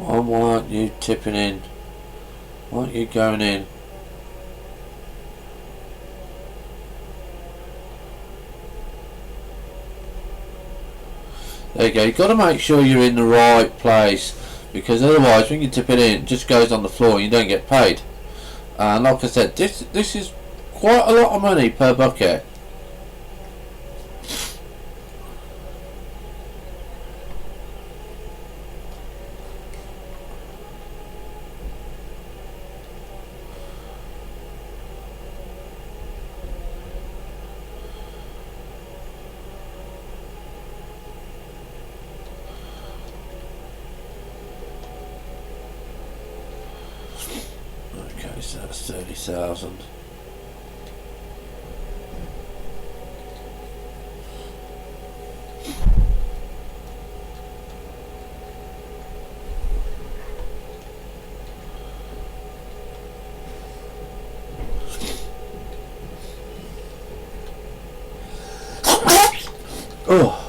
Why aren't you tipping in? Why aren't you going in? There you go. You've got to make sure you're in the right place, because otherwise when you tip it in, it just goes on the floor and you don't get paid. And like I said, this is quite a lot of money per bucket. So that's 30,000. Oh.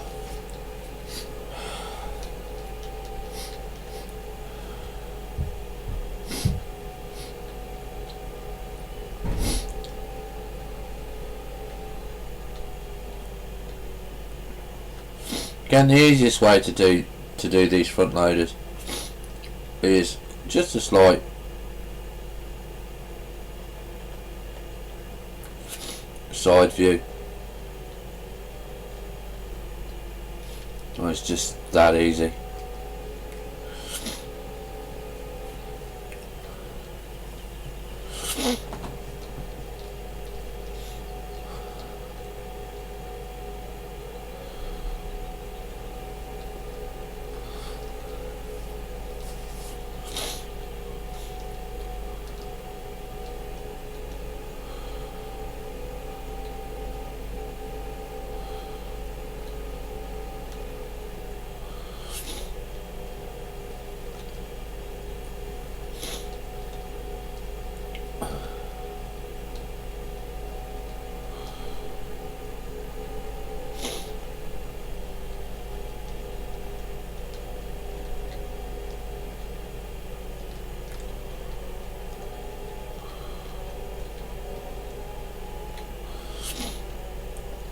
Again, the easiest way to do these front loaders is just a slight side view. Oh, it's just that easy.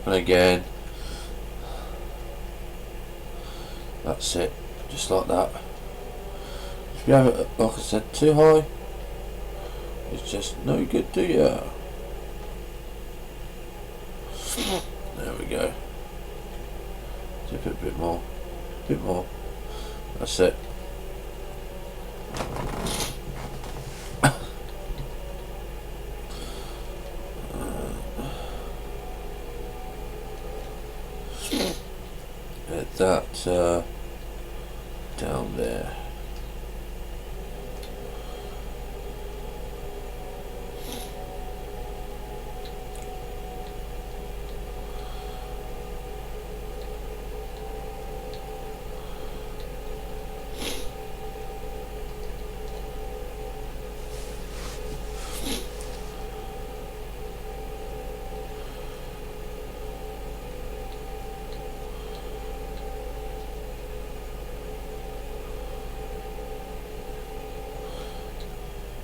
And again, that's it, just like that. If you have it, like I said, too high, It's just no good, do ya? There we go. Dip it a bit more. A bit more. That's it. Get that down there.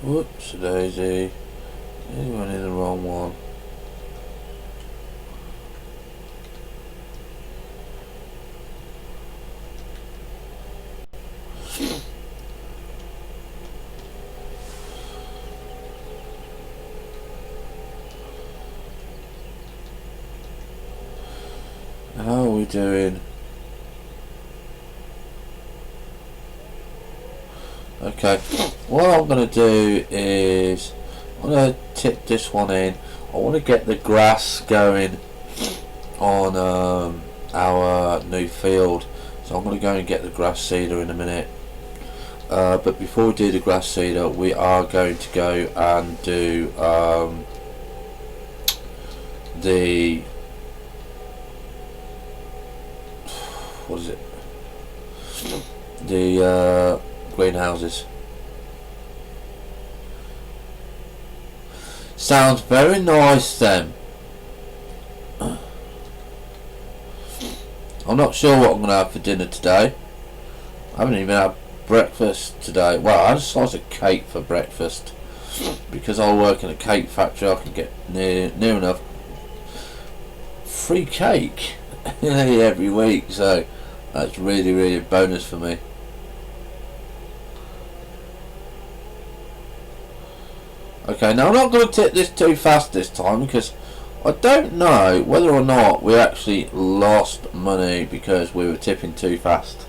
Whoops daisy. Anyone in the wrong one. How are we doing? Okay, what I'm going to do is I'm going to tip this one in. I want to get the grass going on our new field, so I'm going to go and get the grass seeder in a minute. But before we do the grass seeder, we are going to go and do the what is it? The greenhouses. Sounds very nice then. I'm not sure what I'm going to have for dinner today. I haven't even had breakfast today. Well, I had a slice of cake for breakfast. Because I work in a cake factory, I can get near enough free cake every week, so that's really a bonus for me. Okay, now I'm not going to tip this too fast this time, because I don't know whether or not we actually lost money because we were tipping too fast.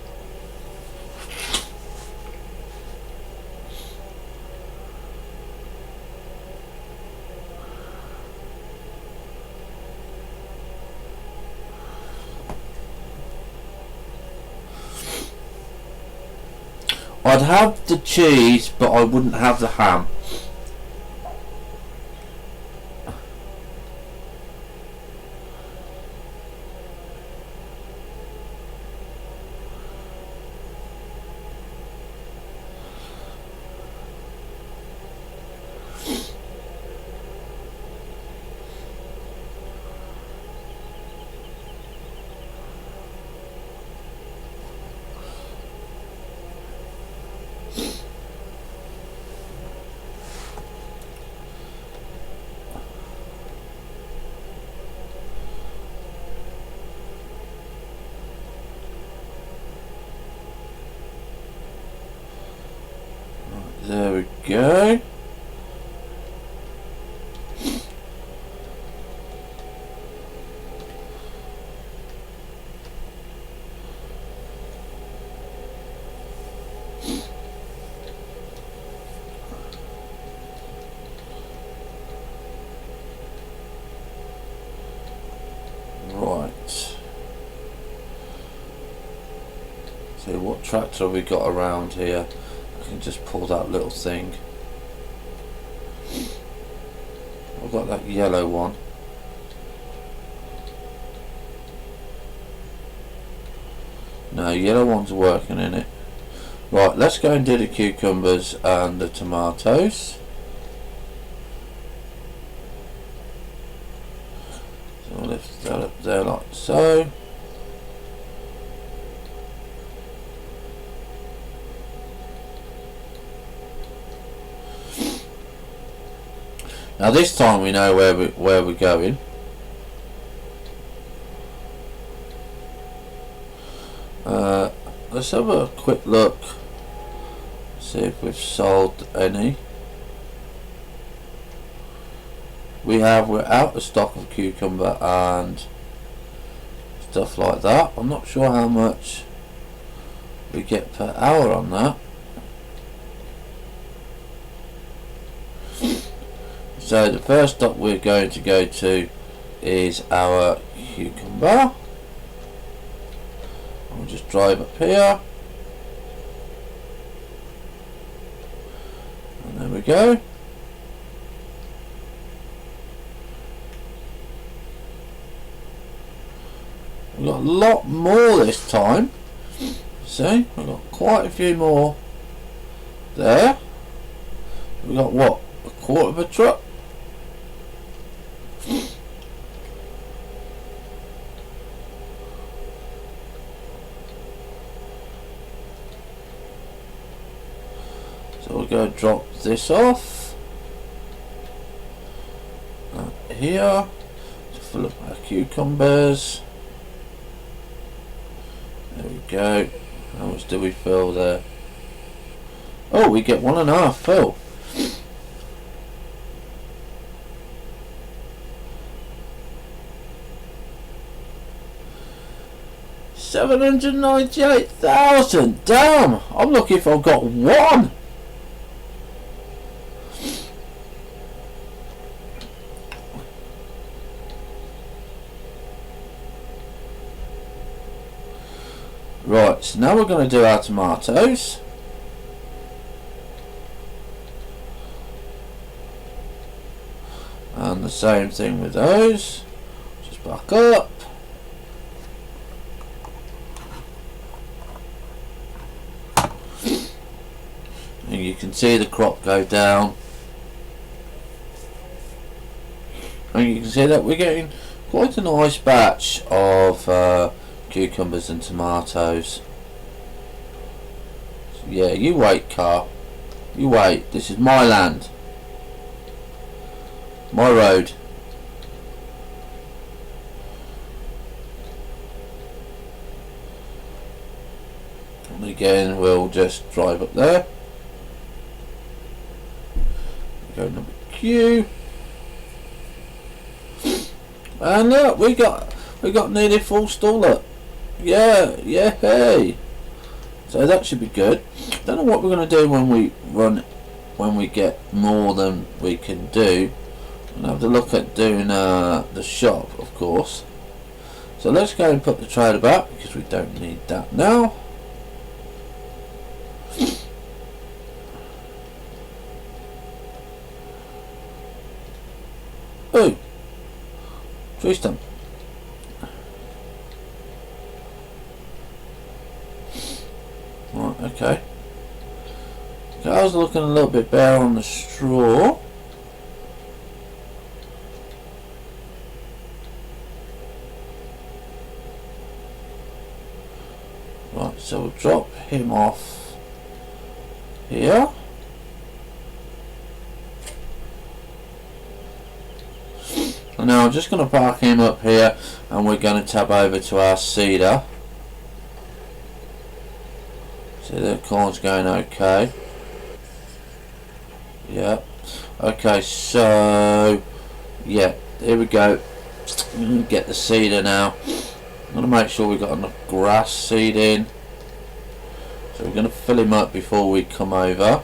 I'd have the cheese, but I wouldn't have the ham. There we go. Right. So what tractor have we got around here? I can just pull that little thing. I've got that yellow one. No, yellow one's working in it. Right, let's go and do the cucumbers and the tomatoes. So I'll lift that up there like so. Now this time we know where we're going. Let's have a quick look. See if we've sold any. we're out of stock of cucumber and stuff like that. I'm not sure how much we get per hour on that. So the first stop we're going to go to is our cucumber. I'll just drive up here. And there we go. We've got a lot more this time. See, we've got quite a few more there. We've got what? A quarter of a truck? So we're going to drop this off here to fill up our cucumbers. There we go. How much do we fill there? Oh, we get 1.5 fill. $798,000. Damn! I'm lucky if I've got one. Right, so now we're going to do our tomatoes. And the same thing with those. Just back up. And you can see the crop go down. And you can see that we're getting quite a nice batch of cucumbers and tomatoes. So yeah, you wait, car. You wait. This is my land. My road. And again, we'll just drive up there. Go number Q. And look, we got nearly full stall up. Yeah, hey. So that should be good. Don't know what we're gonna do when we get more than we can do. We'll have to look at doing the shop, of course. So let's go and put the trailer back because we don't need that now. Oh, tree stump. Right, okay. Car's looking a little bit better on the straw. Right, so we'll drop him off here. And now I'm just going to park him up here and we're going to tab over to our seeder. See, the corn's going okay. Yeah. Okay, so yeah, here we go. Get the seeder now. I'm going to make sure we've got enough grass seed in. So we're going to fill him up before we come over.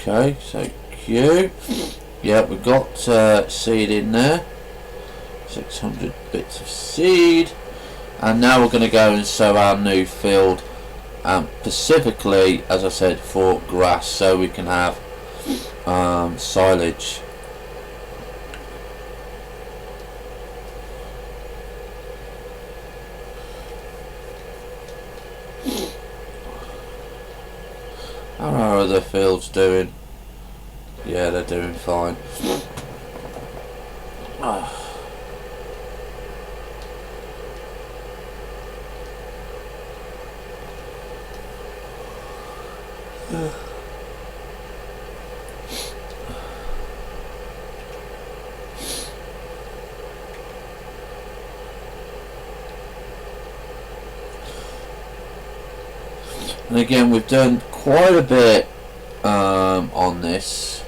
Okay, so Q. Yeah, we've got seed in there. 600 bits of seed. And now we're going to go and sow our new field. Specifically, as I said, for grass, so we can have silage. How are other fields doing? Yeah, they're doing fine. And again, we've done quite a bit on this,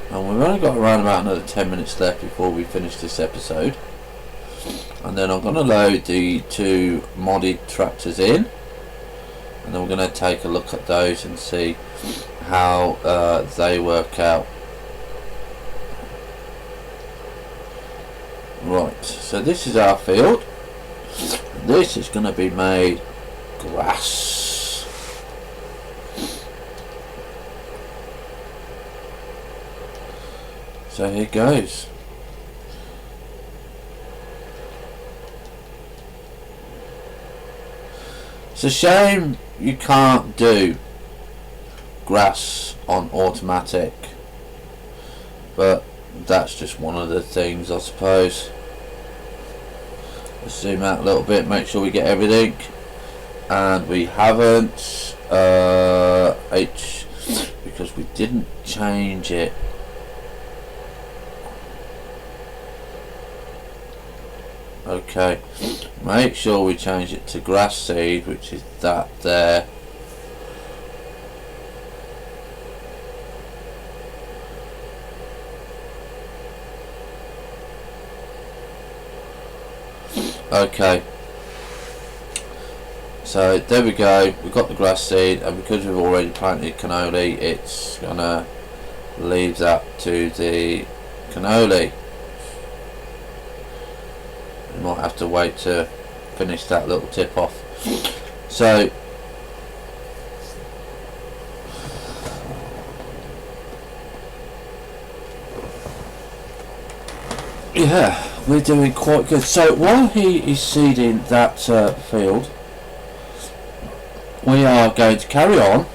and we've only got around about another 10 minutes left before we finish this episode. And then I'm going to load the 2 modded tractors in, and then we're going to take a look at those and see how they work out. Right, so this is our field. This is going to be made grass. So here goes. It's a shame you can't do grass on automatic, but that's just one of the things, I suppose. Let's zoom out a little bit, make sure we get everything, and we haven't because we didn't change it. Okay, make sure we change it to grass seed, which is that there. Okay, so there we go, we've got the grass seed, and because we've already planted cannoli, it's gonna leave that to the cannoli. We might have to wait to finish that little tip off. So yeah, we're doing quite good. So while he is seeding that field, we are going to carry on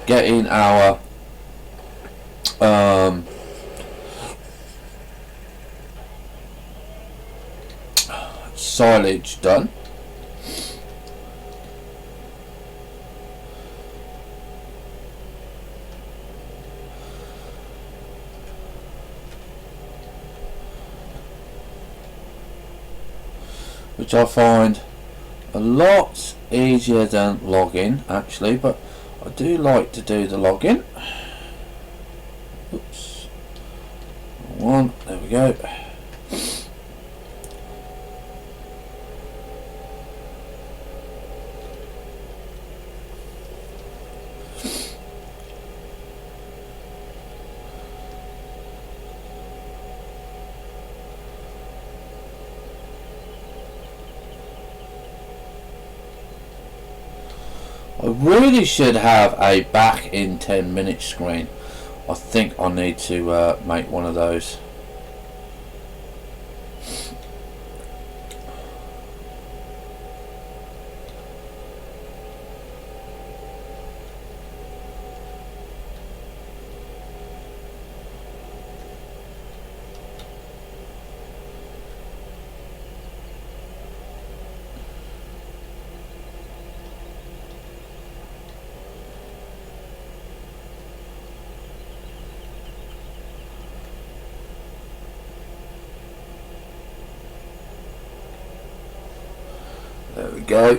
getting our silage done. Which I find a lot easier than logging, actually, but I do like to do the logging. Oops. One, there we go. I really should have a back in 10 minute screen. I think I need to make one of those. There we go.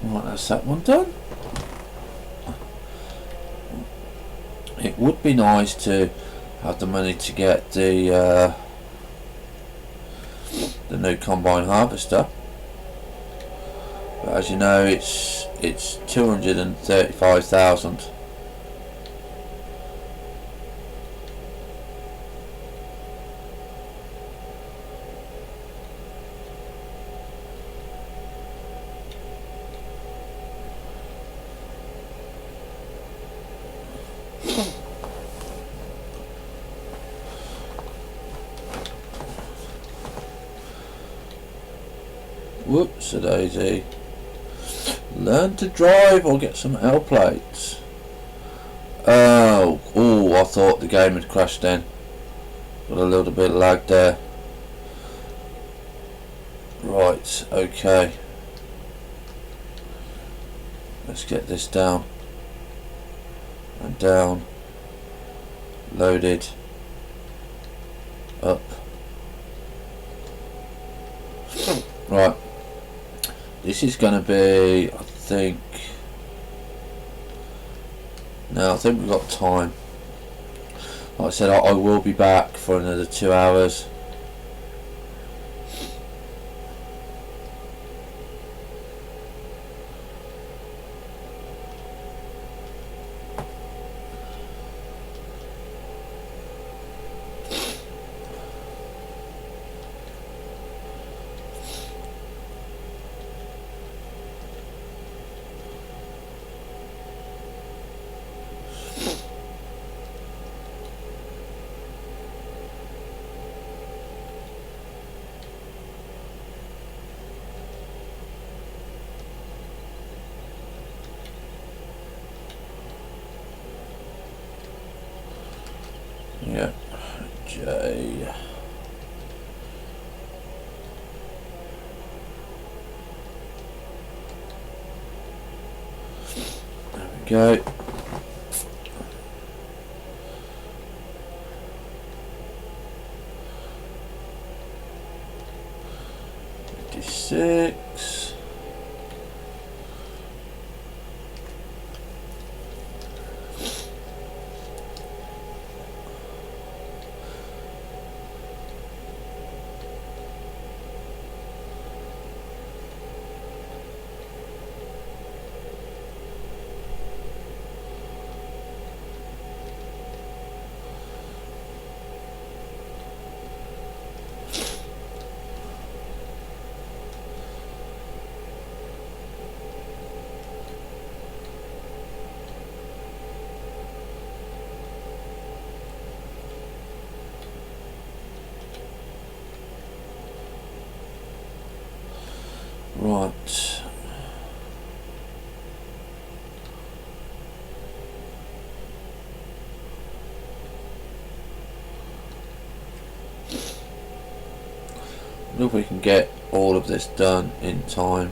Right, that's that one done. It would be nice to have the money to get the new combine harvester, but as you know, it's 235,000. Whoops a daisy. Learn to drive or get some L plates. Oh, I thought the game had crashed then. Got a little bit of lag there. Right, okay. Let's get this down. And down. Loaded. Up. Right. This is going to be, I think... No, I think we've got time. Like I said, I will be back for another 2 hours. Yeah, J. There we go. Six. Right. If we can get all of this done in time.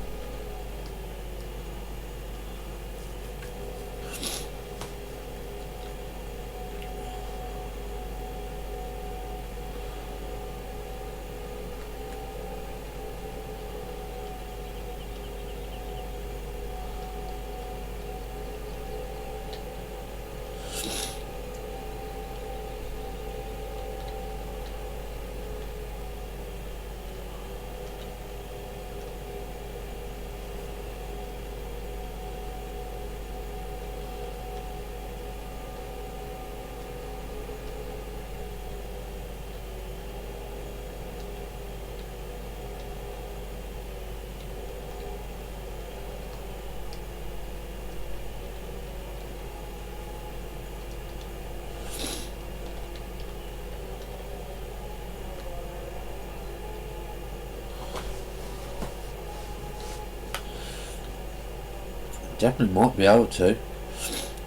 Definitely might be able to.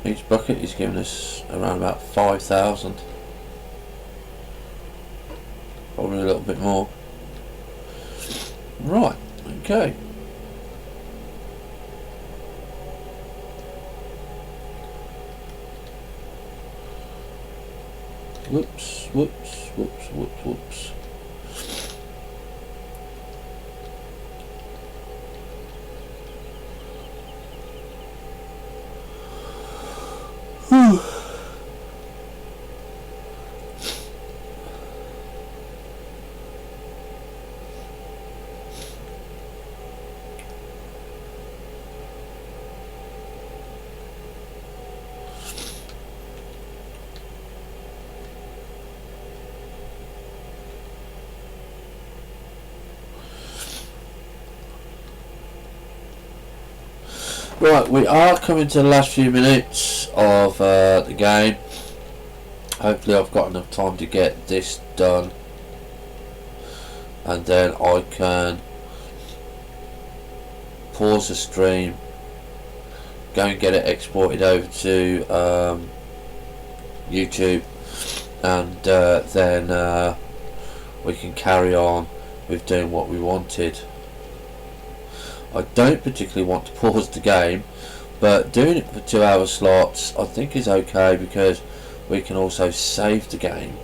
Each bucket is giving us around about 5,000. Probably a little bit more. Right, okay. Whoops, whoops, whoops, whoops, whoops. Right, we are coming to the last few minutes of the game. Hopefully I've got enough time to get this done, and then I can pause the stream, go and get it exported over to YouTube, and then we can carry on with doing what we wanted. I don't particularly want to pause the game, but doing it for 2 hour slots I think is okay, because we can also save the game.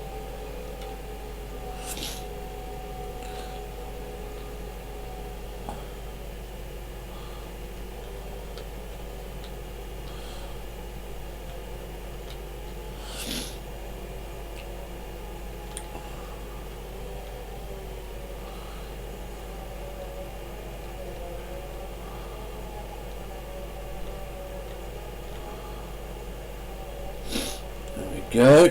Go.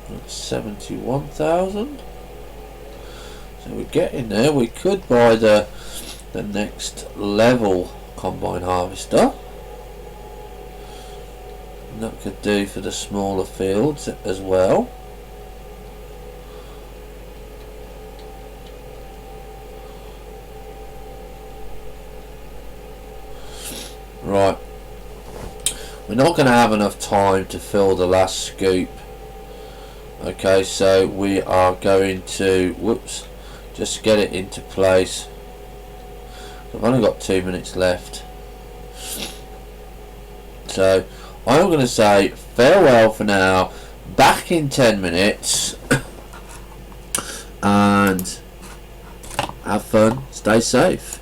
That's 71,000. So we're getting there. We could buy the next level combine harvester. That could do for the smaller fields as well. Right, we're not going to have enough time to fill the last scoop. Okay, so we are going to just get it into place. I've only got 2 minutes left, so I'm going to say farewell for now, back in 10 minutes, and have fun, stay safe.